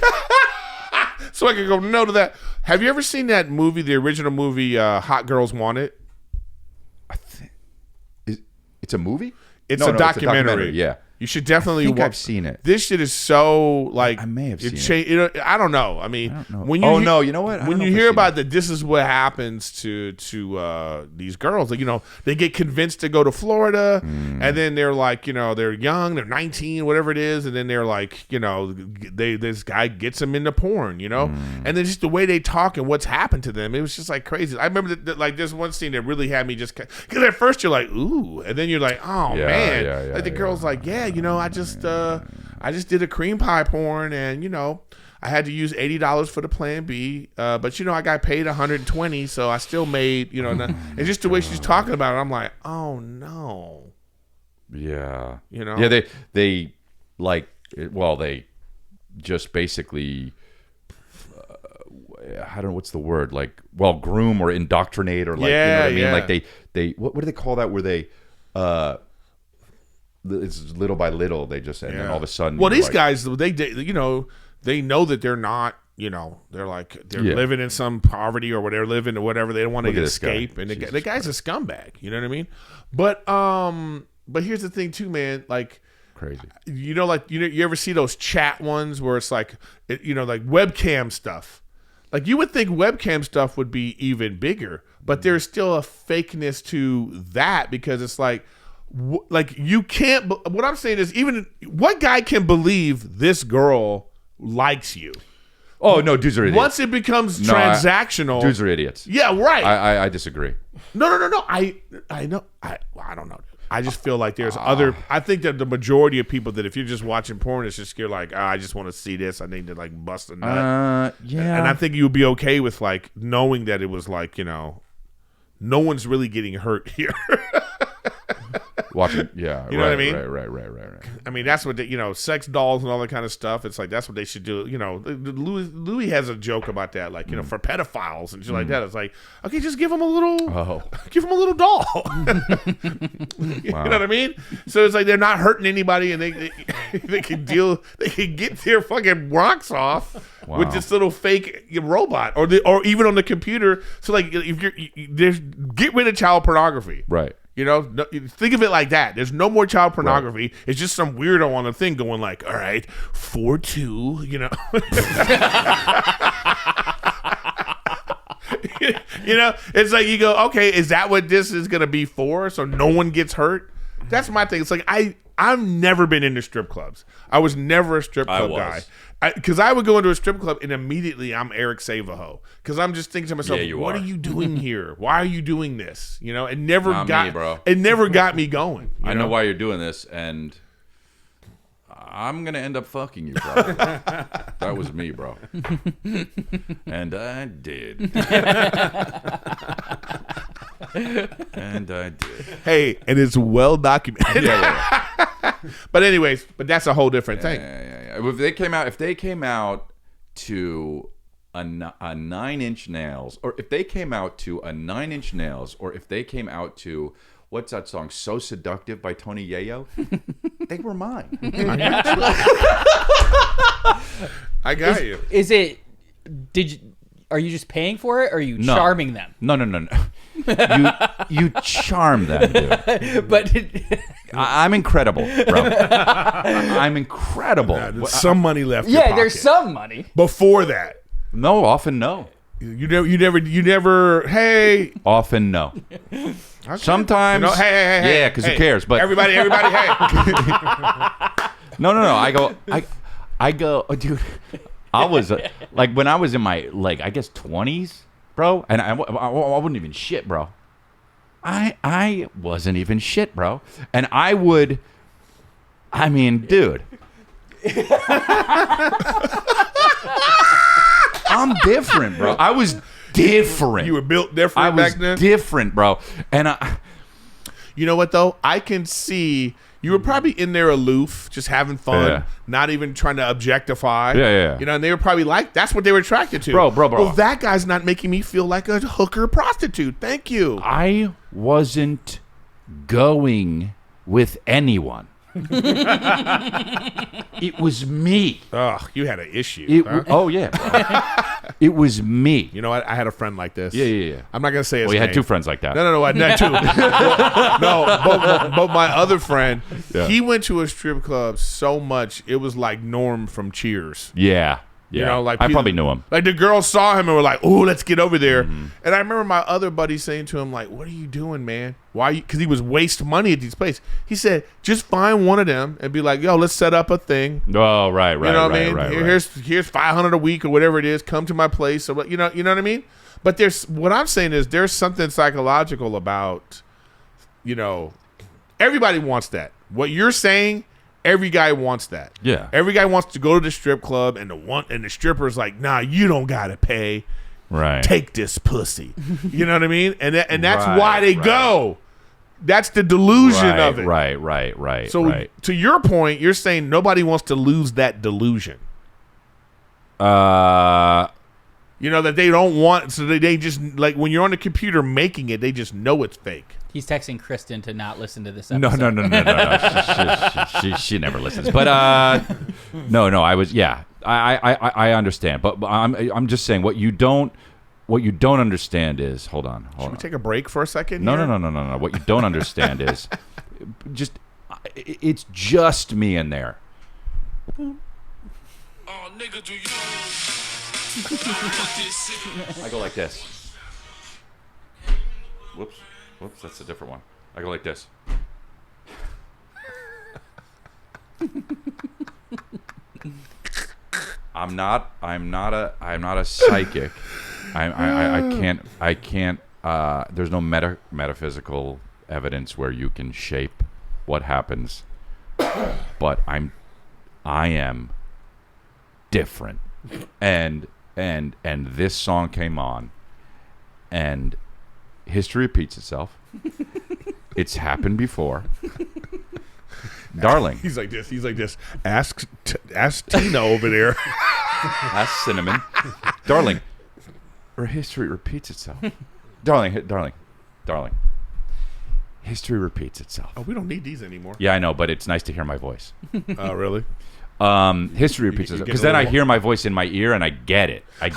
Speaker 1: So I can go no to that. Have you ever seen that movie, the original movie, Hot Girls Want It?
Speaker 2: It's a movie?
Speaker 1: It's a documentary.
Speaker 2: Yeah.
Speaker 1: You should definitely.
Speaker 2: I think I've seen it.
Speaker 1: This shit is so like
Speaker 2: I may have seen
Speaker 1: it. I don't know. I mean, when you
Speaker 2: no, you know what?
Speaker 1: When you hear about that, this is what happens to these girls. Like, they get convinced to go to Florida, and then they're like, they're young, they're 19, whatever it is, and then they're like, this guy gets them into porn, and then just the way they talk and what's happened to them, it was just like crazy. I remember that like this one scene that really had me just because at first you're like, ooh, and then you're like, oh man, like the girl's like, yeah. I just did a cream pie porn, and I had to use $80 for the plan B, but I got paid $120, so I still made and just the way she's talking about it, I'm like, oh no.
Speaker 2: Yeah. Yeah, they like, well, they just basically I don't know what's the word, like, well, groom or indoctrinate, or like, you know what I mean, like they what do they call that, where they it's little by little they just, and then all of a sudden,
Speaker 1: well, these guys, they know that they're not, they're like, they're living in some poverty or whatever, living or whatever, they don't want to escape, and the guy's a scumbag, you know what I mean? But here's the thing too, man, like,
Speaker 2: crazy,
Speaker 1: like, you ever see those chat ones where it's like, like webcam stuff. Like, you would think webcam stuff would be even bigger, but there's still a fakeness to that, because it's like you can't. What I'm saying is, even what guy can believe this girl likes you?
Speaker 2: Oh no, dudes are idiots.
Speaker 1: Once it becomes transactional,
Speaker 2: dudes are idiots.
Speaker 1: Yeah, right.
Speaker 2: I disagree.
Speaker 1: No. I know. I don't know. I just feel like there's other. I think that the majority of people, that if you're just watching porn, it's just you're like, I just want to see this. I need to like bust a nut.
Speaker 2: Yeah.
Speaker 1: And I think you'd be okay with like knowing that it was like, no one's really getting hurt here.
Speaker 2: Watching, yeah,
Speaker 1: you know what I mean?
Speaker 2: Right.
Speaker 1: I mean, that's what they, sex dolls and all that kind of stuff. It's like that's what they should do. Louis has a joke about that, like for pedophiles and shit like that. It's like, okay, just give them a little doll. You know what I mean? So it's like they're not hurting anybody, and they can get their fucking rocks off with this little fake robot, or even on the computer. So like, if get rid of child pornography,
Speaker 2: right?
Speaker 1: Think of it like that. There's no more child pornography. Right. It's just some weirdo on a thing going like, all right, 4-2, it's like you go, okay, is that what this is going to be for? So no one gets hurt? That's my thing. It's like, I've never been into strip clubs. I was never a strip club guy. Because I would go into a strip club and immediately I'm Eric Save-A-Ho. Because I'm just thinking to myself, what are you doing here? Why are you doing this? It never It never got me going.
Speaker 2: I know why you're doing this, and I'm gonna end up fucking you, probably. That was me, bro. And I did. And I did.
Speaker 1: Hey, and it's well documented.
Speaker 2: Yeah.
Speaker 1: But anyways, that's a whole different thing.
Speaker 2: Yeah. If they came out to a 9-inch nails, or if they came out to a 9-inch nails, or if they came out to, what's that song, So Seductive by Tony Yayo, they were mine.
Speaker 1: I got you.
Speaker 5: Is it? Are you just paying for it, or are you charming them?
Speaker 2: No. You charm them, dude.
Speaker 5: But
Speaker 2: I'm incredible, bro. I'm incredible.
Speaker 1: There's some money left. In your
Speaker 5: there's
Speaker 1: pocket.
Speaker 5: some money.
Speaker 1: Before that,
Speaker 2: No, often no.
Speaker 1: you never. Hey,
Speaker 2: Often no.
Speaker 1: okay.
Speaker 2: Sometimes.
Speaker 1: Hey.
Speaker 2: Yeah, because who cares? But
Speaker 1: everybody. Hey.
Speaker 2: No. I go, oh, dude. I was like, when I was in my, like, I guess 20s, bro, and I wasn't even shit, bro. I wasn't even shit, bro. And I mean, dude. I'm different, bro. I was different.
Speaker 1: You were built different back then?
Speaker 2: I was different, bro. And
Speaker 1: you know what, though? I can see you were probably in there aloof, just having fun, not even trying to objectify.
Speaker 2: Yeah.
Speaker 1: And they were probably like, that's what they were attracted to.
Speaker 2: Bro.
Speaker 1: Well, that guy's not making me feel like a hooker prostitute. Thank you.
Speaker 2: I wasn't going with anyone. It was me.
Speaker 1: Ugh, you had an issue.
Speaker 2: Oh, yeah, bro. It was me.
Speaker 1: You know what? I had a friend like this.
Speaker 2: Yeah.
Speaker 1: I'm not gonna say his
Speaker 2: Well, you
Speaker 1: name.
Speaker 2: had two friends like that.
Speaker 1: No, I had two. but my other friend, he went to a strip club so much it was like Norm from Cheers.
Speaker 2: Yeah.
Speaker 1: You know, like
Speaker 2: I probably knew him.
Speaker 1: Like the girls saw him and were like, "Oh, let's get over there." And I remember my other buddy saying to him, like, "What are you doing, man? Why?" Because he was waste money at these places. He said, "Just find one of them and be like, yo, let's set up a thing."
Speaker 2: Oh, right.
Speaker 1: You know what I mean? Here's $500 a week or whatever it is. Come to my place, or you know what I mean. But what I'm saying is there's something psychological about, everybody wants that. What you're saying. Every guy wants that.
Speaker 2: Yeah.
Speaker 1: Every guy wants to go to the strip club and the stripper's like, nah, you don't gotta pay.
Speaker 2: Right.
Speaker 1: Take this pussy. You know what I mean? And that's why they go. That's the delusion of it.
Speaker 2: Right.
Speaker 1: So to your point, you're saying nobody wants to lose that delusion. That they don't want, so they just, like, when you're on the computer making it, they just know it's fake.
Speaker 5: He's texting Kristen to not listen to this
Speaker 2: No.
Speaker 5: episode.
Speaker 2: She never listens. But no. I was I understand. But I'm just saying what you don't understand is hold on.
Speaker 1: Should we take a break for a second?
Speaker 2: No.
Speaker 1: here?
Speaker 2: What you don't understand is it's just me in there.
Speaker 3: Oh, nigga, do you?
Speaker 2: I go like this. Whoops, that's a different one. I go like this. I'm not a psychic. I can't. There's no metaphysical evidence where you can shape what happens. But I am different. And this song came on, and history repeats itself. It's happened before. Darling.
Speaker 1: He's like this. Ask Tina over there.
Speaker 2: Ask Cinnamon. Darling. Or history repeats itself. Darling. History repeats itself.
Speaker 1: Oh, we don't need these anymore.
Speaker 2: Yeah, I know, but it's nice to hear my voice.
Speaker 1: Oh, really?
Speaker 2: History repeats itself. Because then I hear my voice in my ear and I get it.
Speaker 1: You're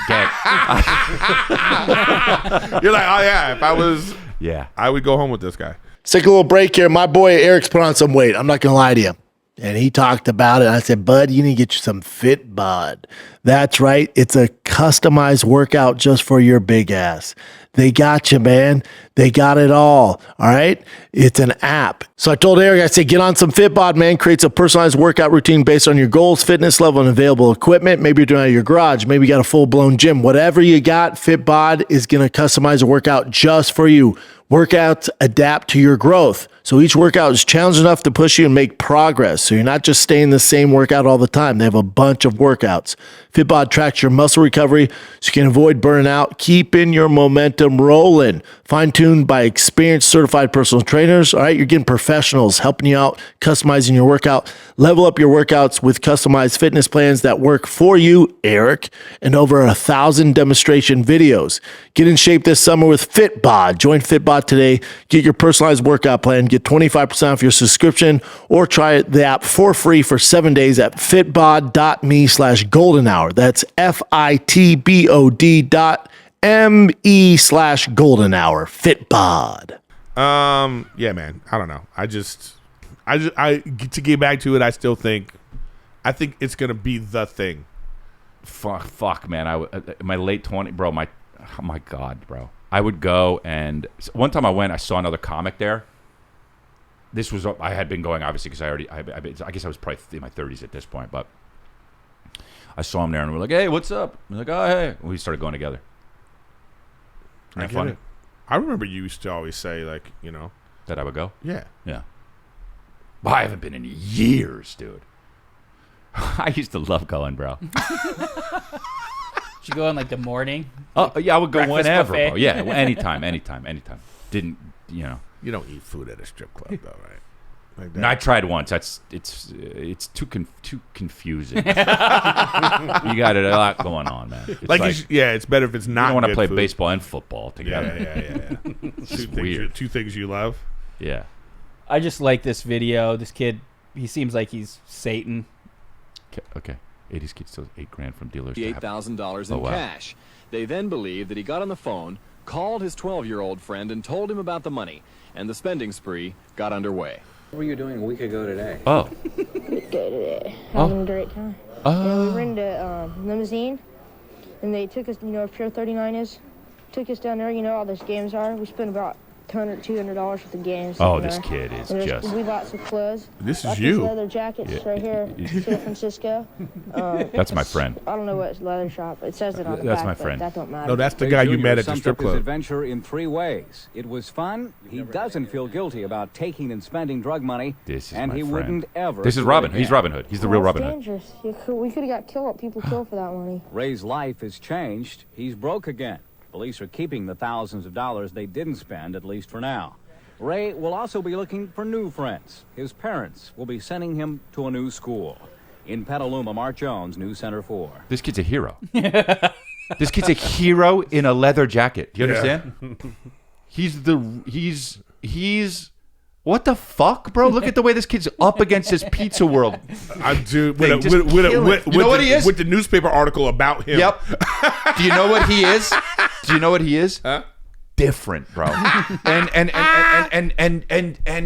Speaker 1: like, oh, yeah, if I was...
Speaker 2: Yeah.
Speaker 1: I would go home with this guy.
Speaker 4: Let's take a little break here. My boy Eric's put on some weight. I'm not going to lie to you. And he talked about it. I said, bud, you need to get you some FitBod. That's right. It's a customized workout just for your big ass. They got you, man. They got it all. All right. It's an app. So I told Eric, I said, get on some FitBod, man. Creates a personalized workout routine based on your goals, fitness level, and available equipment. Maybe you're doing it at your garage. Maybe you got a full-blown gym. Whatever you got, FitBod is going to customize a workout just for you. Workouts adapt to your growth. So each workout is challenging enough to push you and make progress. So you're not just staying the same workout all the time. They have a bunch of workouts. FitBod tracks your muscle recovery so you can avoid burning out, keeping your momentum rolling. Fine-tuned by experienced certified personal trainers. All right, you're getting professionals helping you out, customizing your workout. Level up your workouts with customized fitness plans that work for you, Eric, and over 1,000 demonstration videos. Get in shape this summer with FitBod. Join FitBod today. Get your personalized workout plan. Get 25% off your subscription or try the app for free for 7 days at fitbod.me/golden hour. That's FITBOD.me/golden hour. FitBod.
Speaker 1: Yeah, man. I don't know. I to get back to it, I think it's gonna be the thing.
Speaker 2: Fuck, man. My late 20s, bro. Oh my God, bro. I would go, and one time I went, I saw another comic there. This was, I had been going, obviously, because I guess I was probably in my 30s at this point, but I saw him there, and we're like, hey, what's up? I'm like, oh, hey. And we started going together.
Speaker 1: I get it. I remember you used to always say, like,
Speaker 2: that I would go?
Speaker 1: Yeah.
Speaker 2: Yeah. But I haven't been in years, dude. I used to love going, bro.
Speaker 5: Did you go in like the morning?
Speaker 2: Oh, yeah, I would go
Speaker 5: Breakfast
Speaker 2: whenever,
Speaker 5: buffet?
Speaker 2: bro. Yeah, anytime. Didn't,
Speaker 1: You don't eat food at a strip club, though, right? Like that.
Speaker 2: No, I tried once. It's too confusing. You got a lot going on, man. It's
Speaker 1: it's better if it's not.
Speaker 2: You don't want to
Speaker 1: good
Speaker 2: play
Speaker 1: food.
Speaker 2: baseball and football together.
Speaker 1: Yeah.
Speaker 2: It's weird.
Speaker 1: Two things you love.
Speaker 2: Yeah.
Speaker 5: I just like this video. This kid, he seems like he's Satan.
Speaker 2: Okay. 80s kid steals $8,000 from dealers. to have-
Speaker 10: $8,000 in
Speaker 2: Oh, wow.
Speaker 10: cash. They then believe that he got on the phone, called his 12-year-old friend, and told him about the money, and the spending spree got underway.
Speaker 11: What were you doing a week ago today?
Speaker 2: Oh.
Speaker 12: Having a great time. Yeah, we rented a limousine, and they took us, where Pier 39 is. Took us down there, all those games are. We spent about $100, $200 worth of games.
Speaker 2: Oh, this kid is just...
Speaker 12: We bought some clothes.
Speaker 1: This
Speaker 12: Bought
Speaker 1: is you.
Speaker 12: These leather jackets right here, San Francisco.
Speaker 2: That's my friend.
Speaker 12: I don't know what leather shop. It says it on the
Speaker 2: That's
Speaker 12: back,
Speaker 2: my
Speaker 12: but
Speaker 2: friend.
Speaker 12: that don't matter.
Speaker 1: No, that's the guy you met at the strip
Speaker 11: His
Speaker 1: club.
Speaker 11: adventure in 3 ways. It was fun. He doesn't feel guilty about taking and spending drug money.
Speaker 2: This is
Speaker 11: and
Speaker 2: my
Speaker 11: he
Speaker 2: friend.
Speaker 11: wouldn't ever.
Speaker 2: This is
Speaker 11: do it
Speaker 2: Robin.
Speaker 11: again.
Speaker 2: He's Robin Hood. He's the real
Speaker 12: It's
Speaker 2: Robin Hood.
Speaker 12: dangerous. We could have got people killed for that money.
Speaker 11: Ray's life has changed. He's broke again. Police are keeping the thousands of dollars they didn't spend, at least for now. Ray will also be looking for new friends. His parents will be sending him to a new school. In Petaluma, Mark Jones, News Center 4.
Speaker 2: This kid's a hero. This kid's a hero in a leather jacket. Do you understand? He's what the fuck, bro? Look at the way this kid's up against his Pizza World.
Speaker 1: I do
Speaker 2: Thing, just kill it. You know what he is?
Speaker 1: With the newspaper article about him.
Speaker 2: Yep. Do you know what he is? Do you know what he is?
Speaker 1: Huh?
Speaker 2: Different, bro. And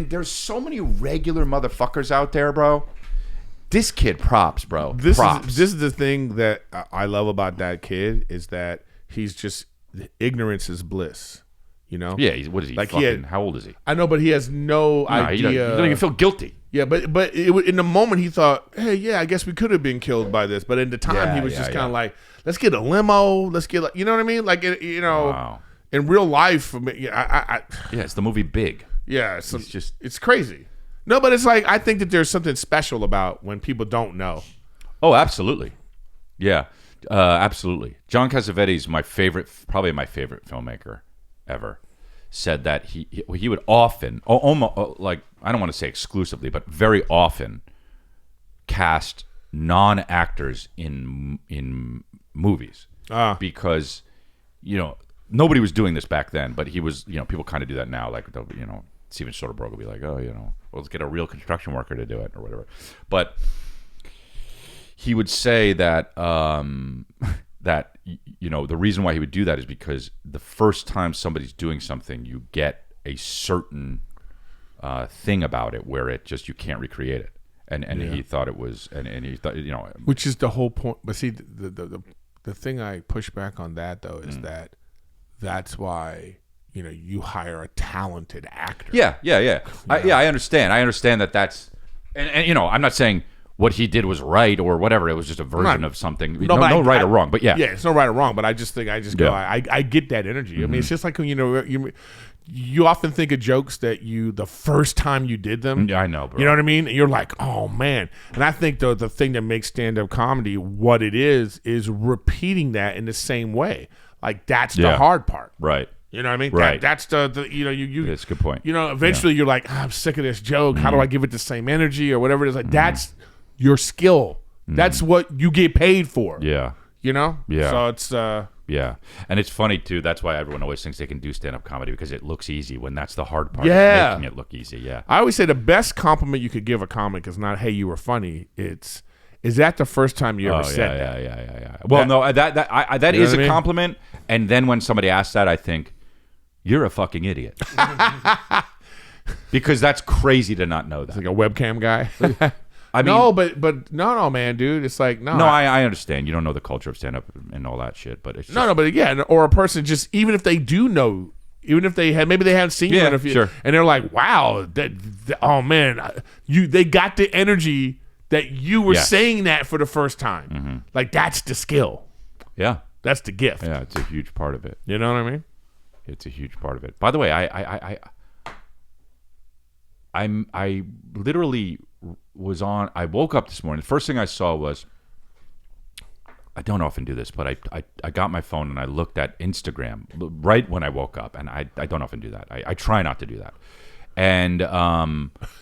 Speaker 2: there's so many regular motherfuckers out there, bro. This kid, props, bro. Props.
Speaker 1: This is the thing that I love about that kid is that he's just ignorance is bliss.
Speaker 2: Yeah. What is he?
Speaker 1: Like
Speaker 2: fucking, how old is he?
Speaker 1: I know, but he has no idea.
Speaker 2: He don't even feel guilty.
Speaker 1: Yeah, but in the moment he thought, hey, yeah, I guess we could have been killed by this. But in the time he was just kind of like, let's get a limo. Let's get, you know what I mean? Like,
Speaker 2: Wow.
Speaker 1: in real life, yeah,
Speaker 2: it's the movie Big.
Speaker 1: Yeah, it's crazy. No, but it's like I think that there's something special about when people don't know.
Speaker 2: Oh, absolutely. Yeah, absolutely. John Cassavetes, probably my favorite filmmaker ever, said that he would often, almost like I don't want to say exclusively, but very often cast non-actors in movies because nobody was doing this back then, but he was, people kind of do that now. Like, Steven Soderbergh will be like, oh, well, let's get a real construction worker to do it or whatever. But he would say that, the reason why he would do that is because the first time somebody's doing something, you get a certain thing about it where it just, you can't recreate it. And he thought it was, and he thought,
Speaker 1: Which is the whole point. But see, the thing I push back on that, though, is that's why you hire a talented actor.
Speaker 2: Yeah. I understand. I understand that's, and I'm not saying what he did was right or whatever. It was just a version of something. No right or wrong. But yeah,
Speaker 1: it's no right or wrong. But I just think I get that energy. I mean, it's just like when you often think of jokes that the first time you did them.
Speaker 2: Yeah, I know, bro.
Speaker 1: You know what I mean? You're like, oh man. And I think the thing that makes stand-up comedy what it is repeating that in the same way. Like that's the hard part.
Speaker 2: Right.
Speaker 1: You know what I mean?
Speaker 2: Right.
Speaker 1: That's you.
Speaker 2: That's a good point.
Speaker 1: Eventually you're like, I'm sick of this joke. How do I give it the same energy or whatever it is? Like that's your skill. That's what you get paid for.
Speaker 2: Yeah.
Speaker 1: Yeah. So it's
Speaker 2: yeah. And it's funny too. That's why everyone always thinks they can do stand-up comedy because it looks easy when that's the hard part.
Speaker 1: Yeah.
Speaker 2: Making it look easy. Yeah.
Speaker 1: I always say the best compliment you could give a comic is not, hey, you were funny. It's, is that the first time you ever said that?
Speaker 2: Yeah. Well, that is a compliment. And then when somebody asks that, I think, you're a fucking idiot. Because that's crazy to not know that.
Speaker 1: It's like a webcam guy.
Speaker 2: I mean,
Speaker 1: no, man, dude. It's like, no.
Speaker 2: No, I understand. You don't know the culture of stand-up and all that shit. But it's just,
Speaker 1: but again, or a person just, even if they do know, even if they had, maybe they haven't seen you in a few,
Speaker 2: sure.
Speaker 1: And they're like, wow, oh man, they got the energy that you were saying that for the first time. Mm-hmm. Like that's the skill.
Speaker 2: Yeah.
Speaker 1: That's the gift.
Speaker 2: Yeah, it's a huge part of it.
Speaker 1: You know what I mean?
Speaker 2: It's a huge part of it. By the way, I literally was on. I woke up this morning. The first thing I saw was, I don't often do this, but I got my phone and I looked at Instagram right when I woke up, and I don't often do that. I try not to do that. And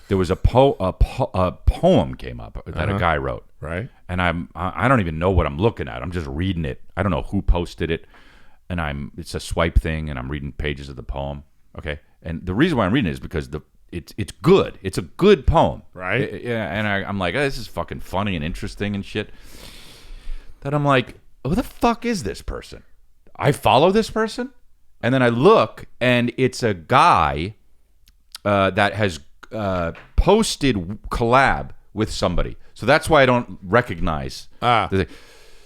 Speaker 2: there was a poem came up that a guy wrote.
Speaker 1: Right.
Speaker 2: And I don't even know what I'm looking at. I'm just reading it. I don't know who posted it. And it's a swipe thing, and I'm reading pages of the poem. Okay. And the reason why I'm reading it is because it's good. It's a good poem.
Speaker 1: Right.
Speaker 2: Yeah. And I'm like, oh, this is fucking funny and interesting and shit. that I'm like, who the fuck is this person? I follow this person, and then I look, and it's a guy that has posted collab with somebody. So that's why I don't recognize.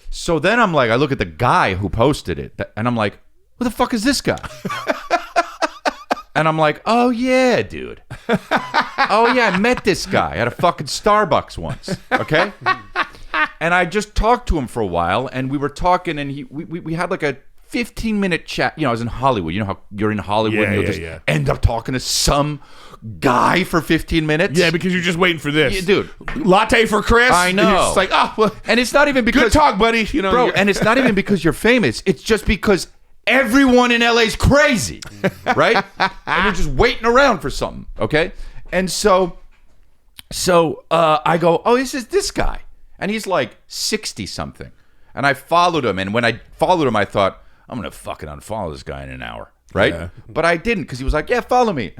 Speaker 2: So then I'm like, I look at the guy who posted it, and I'm like, who the fuck is this guy? And I'm like, oh yeah, dude. Oh yeah, I met this guy at a fucking Starbucks once. Okay? And I just talked to him for a while, and we were talking, and we had like a 15-minute chat. I was in Hollywood. You know how you're in Hollywood and you'll just end up talking to some guy for 15 minutes?
Speaker 1: Yeah, because you're just waiting for this.
Speaker 2: Yeah, dude.
Speaker 1: Latte for Chris?
Speaker 2: I know.
Speaker 1: And you're just like, oh, well,
Speaker 2: and it's not even because...
Speaker 1: Good talk, buddy.
Speaker 2: Bro, and it's not even because you're famous. It's just because everyone in LA is crazy, right? And you're just waiting around for something, okay? And so I go, oh, this guy. And he's like 60-something. And I followed him. And when I followed him, I thought, I'm going to fucking unfollow this guy in an hour, right? Yeah. But I didn't, because he was like, yeah, follow me.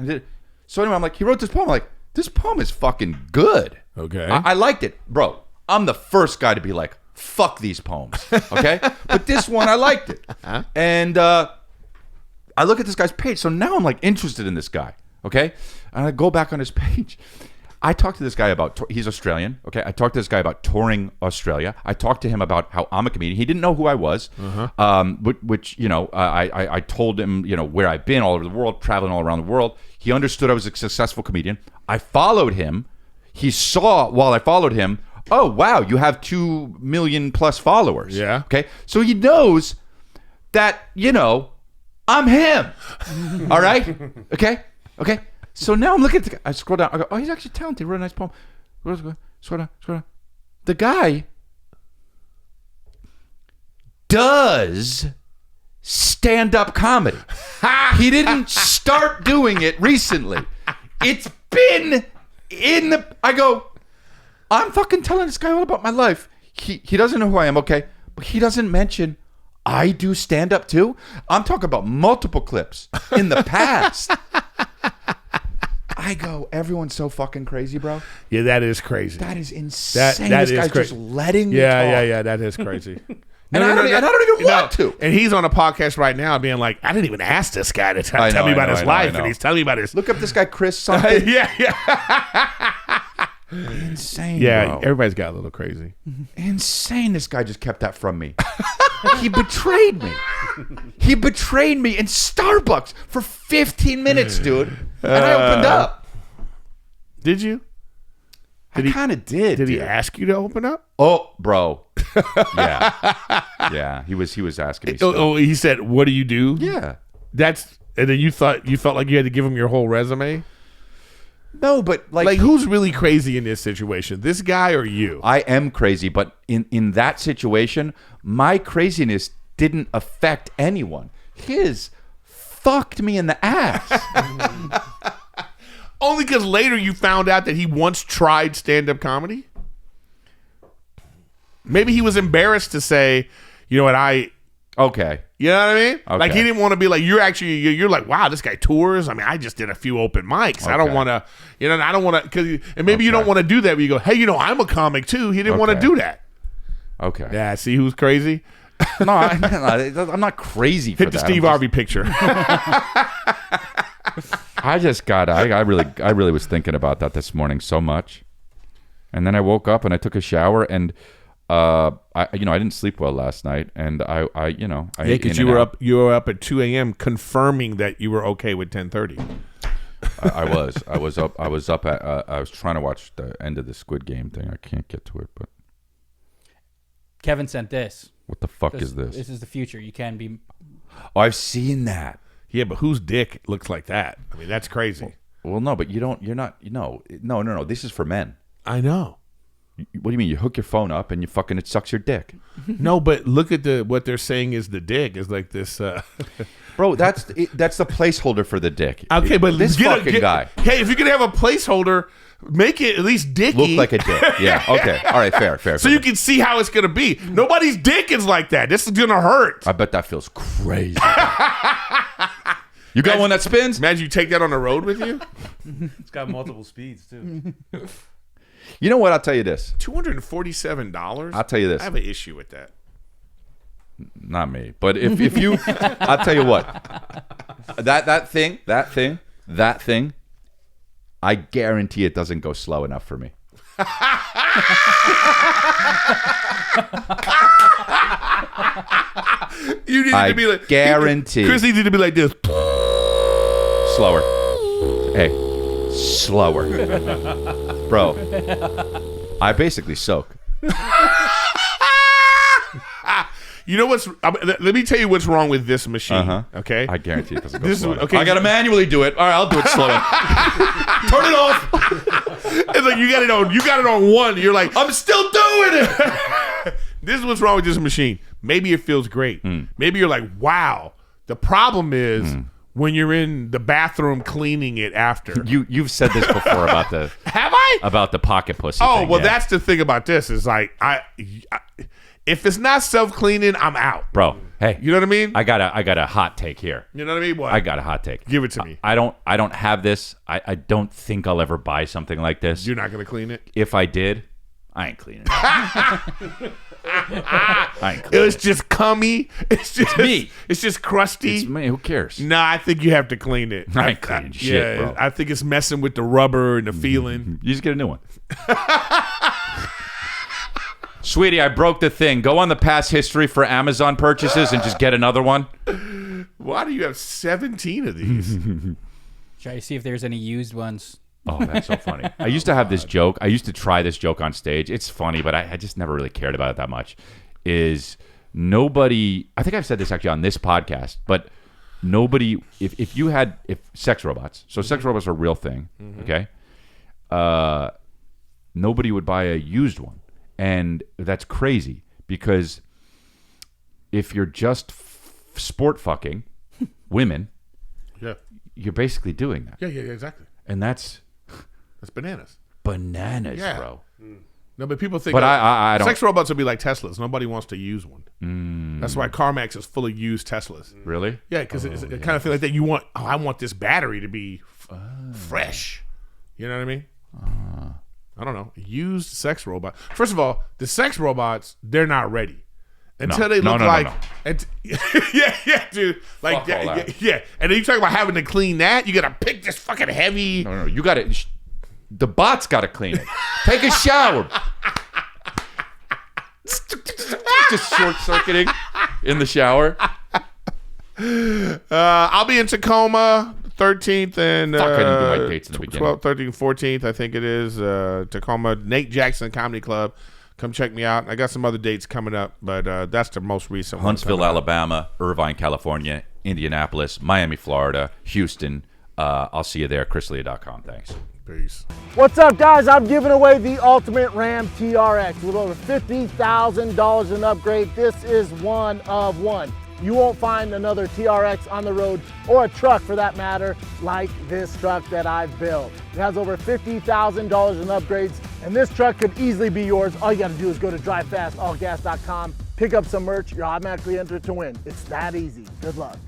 Speaker 2: So anyway, I'm like, he wrote this poem. I'm like, this poem is fucking good.
Speaker 1: Okay.
Speaker 2: I liked it. Bro, I'm the first guy to be like, fuck these poems, okay? But this one, I liked it. And I look at this guy's page. So now I'm like interested in this guy, okay? And I go back on his page. I talked to this guy about, he's Australian, okay? I talked to this guy about touring Australia. I talked to him about how I'm a comedian. He didn't know who I was, which I told him, where I've been all over the world, traveling all around the world. He understood I was a successful comedian. I followed him. He saw, while I followed him, oh, wow, you have 2 million plus followers.
Speaker 1: Yeah.
Speaker 2: Okay? So he knows that, I'm him. All right? Okay? Okay? So now I'm looking at the guy. I scroll down. I go, oh, he's actually talented. Wrote a nice poem. Scroll down. The guy does stand-up comedy. He didn't start doing it recently. It's been in the... I go, I'm fucking telling this guy all about my life. He doesn't know who I am, okay? But he doesn't mention I do stand-up too. I'm talking about multiple clips in the past. I go, everyone's so fucking crazy, bro.
Speaker 1: Yeah, that is crazy.
Speaker 2: That is insane. This guy's
Speaker 1: crazy.
Speaker 2: just letting me
Speaker 1: Yeah, that is crazy.
Speaker 2: And I don't even want to.
Speaker 1: And he's on a podcast right now being like, I didn't even ask this guy to tell me about his life. And he's telling me about his...
Speaker 2: Look up this guy, Chris something.
Speaker 1: Yeah.
Speaker 2: Insane,
Speaker 1: bro.
Speaker 2: Everybody's
Speaker 1: got a little crazy.
Speaker 2: Insane. This guy just kept that from me. He betrayed me. He betrayed me in Starbucks for 15 minutes, dude. And I opened up.
Speaker 1: Did you?
Speaker 2: I kind of did.
Speaker 1: Did he ask you to open up?
Speaker 2: Oh, bro. Yeah. He was asking me stuff.
Speaker 1: Oh, he said, what do you do?
Speaker 2: Yeah.
Speaker 1: And then you felt like you had to give him your whole resume?
Speaker 2: No, but like
Speaker 1: who's really crazy in this situation? This guy or you?
Speaker 2: I am crazy, but in that situation, my craziness didn't affect anyone. His fucked me in the ass.
Speaker 1: Only because later you found out that he once tried stand-up comedy? Maybe he was embarrassed to say, you know what,
Speaker 2: Okay.
Speaker 1: You know what I mean?
Speaker 2: Okay.
Speaker 1: Like he didn't want to be like, you're like, wow, this guy tours. I mean, I just did a few open mics.
Speaker 2: Okay.
Speaker 1: I don't want to, I don't want to, and maybe you don't want to do that, but you go, hey, I'm a comic too. He didn't want to do that.
Speaker 2: Okay.
Speaker 1: Yeah, see who's crazy?
Speaker 2: No, I'm not crazy for
Speaker 1: Hit the
Speaker 2: that.
Speaker 1: Steve Harvey picture.
Speaker 2: I just got, I really was thinking about that this morning so much. And then I woke up and I took a shower and I didn't sleep well last night, and I
Speaker 1: because you were up at 2 a.m. confirming that you were okay with 10:30.
Speaker 2: I was trying to watch the end of the Squid Game thing. I can't get to it, but
Speaker 5: Kevin sent this.
Speaker 2: What the fuck is this?
Speaker 5: This is the future. You can be.
Speaker 2: Oh, I've seen that.
Speaker 1: Yeah, but whose dick looks like that? I mean, that's crazy.
Speaker 2: Well, no, but you're not. No. This is for men.
Speaker 1: I know.
Speaker 2: What do you mean? You hook your phone up and it sucks your dick.
Speaker 1: No, but look at what they're saying is the dick is like this.
Speaker 2: Bro, that's the placeholder for the dick.
Speaker 1: Okay, but
Speaker 2: this fucking guy.
Speaker 1: Hey, if you're gonna have a placeholder, make it at least dicky.
Speaker 2: Look like a dick. Yeah. Okay. All right. Fair.
Speaker 1: So you can see how it's gonna be. Nobody's dick is like that. This is gonna hurt.
Speaker 2: I bet that feels crazy. You got one that spins?
Speaker 1: Imagine you take that on the road with you.
Speaker 7: It's got multiple speeds too.
Speaker 2: You know what? I'll tell you this.
Speaker 1: $247.
Speaker 2: I'll tell you this.
Speaker 1: I have an issue with that.
Speaker 2: Not me. But if you, I'll tell you what. That thing, I guarantee it doesn't go slow enough for me.
Speaker 1: You need to be like
Speaker 2: guarantee.
Speaker 1: Chris needs to be like this.
Speaker 2: Slower. Hey, slower. Bro, I basically soak.
Speaker 1: You know what's? Let me tell you what's wrong with this machine. Okay,
Speaker 2: I guarantee it doesn't go slow.
Speaker 1: Okay,
Speaker 2: I gotta manually do it. All right, I'll do it slower. Turn it off.
Speaker 1: It's like you got it on. You got it on one. You're like,
Speaker 2: I'm still doing it.
Speaker 1: This is what's wrong with this machine. Maybe it feels great. Maybe you're like, wow. The problem is when you're in the bathroom cleaning it after.
Speaker 2: You've said this before about the.
Speaker 1: Have I?
Speaker 2: About the pocket pussy.
Speaker 1: Oh
Speaker 2: thing,
Speaker 1: well,
Speaker 2: yeah.
Speaker 1: that's the thing about this is like if it's not self-cleaning, I'm out.
Speaker 2: Bro, hey.
Speaker 1: You know what I mean?
Speaker 2: I got a hot take here.
Speaker 1: You know what I mean? What?
Speaker 2: I got a hot take.
Speaker 1: Give it to me.
Speaker 2: I don't have this. I don't think I'll ever buy something like this.
Speaker 1: You're not going to clean it?
Speaker 2: If I did, I ain't cleaning it.
Speaker 1: It's just cummy. It's just
Speaker 2: me.
Speaker 1: It's just crusty.
Speaker 2: It's me. Who cares?
Speaker 1: Nah, I think you have to clean it.
Speaker 2: I ain't cleaning shit, bro.
Speaker 1: I think it's messing with the rubber and the feeling.
Speaker 2: You just get a new one. Sweetie, I broke the thing. Go on the past history for Amazon purchases and just get another one.
Speaker 1: Why do you have 17 of these?
Speaker 5: Try to see if there's any used ones.
Speaker 2: Oh, that's so funny. I used to have this joke. I used to try this joke on stage. It's funny, but I just never really cared about it that much. Is nobody, I think I've said this actually on this podcast, but nobody, if sex robots, so sex robots are a real thing, okay? Nobody would buy a used one. And that's crazy because if you're just sport fucking women,
Speaker 1: yeah,
Speaker 2: you're basically doing that.
Speaker 1: Yeah, exactly.
Speaker 2: And that's
Speaker 1: bananas.
Speaker 2: Bananas,
Speaker 1: yeah.
Speaker 2: bro.
Speaker 1: No, but people think
Speaker 2: but I don't.
Speaker 1: Sex robots would be like Teslas. Nobody wants to use one. That's why CarMax is full of used Teslas.
Speaker 2: Really?
Speaker 1: Yeah, because it kind of feels like that. You want, I want this battery to be fresh. You know what I mean? I don't know. Used sex robot. First of all, the sex robots, they're not ready until they look like. No. Yeah, dude. Like, yeah. And then you talk about having to clean that. You got to pick this fucking heavy.
Speaker 2: No. You got to. The bot's got to clean it. Take a shower. Just short circuiting in the shower.
Speaker 1: I'll be in Tacoma 13th and
Speaker 2: I didn't do my dates in the beginning.
Speaker 1: 12th, 13th, 14th, I think it is. Tacoma, Nate Jackson Comedy Club. Come check me out. I got some other dates coming up, but that's the most recent one.
Speaker 2: Huntsville, Alabama, Irvine, California, Indianapolis, Miami, Florida, Houston. I'll see you there. ChrisLea.com. Thanks.
Speaker 1: Peace.
Speaker 13: What's up, guys? I'm giving away the Ultimate Ram TRX with over $50,000 in upgrade. This is one of one. You won't find another TRX on the road, or a truck for that matter, like this truck that I've built. It has over $50,000 in upgrades, and this truck could easily be yours. All you gotta do is go to drivefastallgas.com, pick up some merch, you're automatically entered to win. It's that easy. Good luck.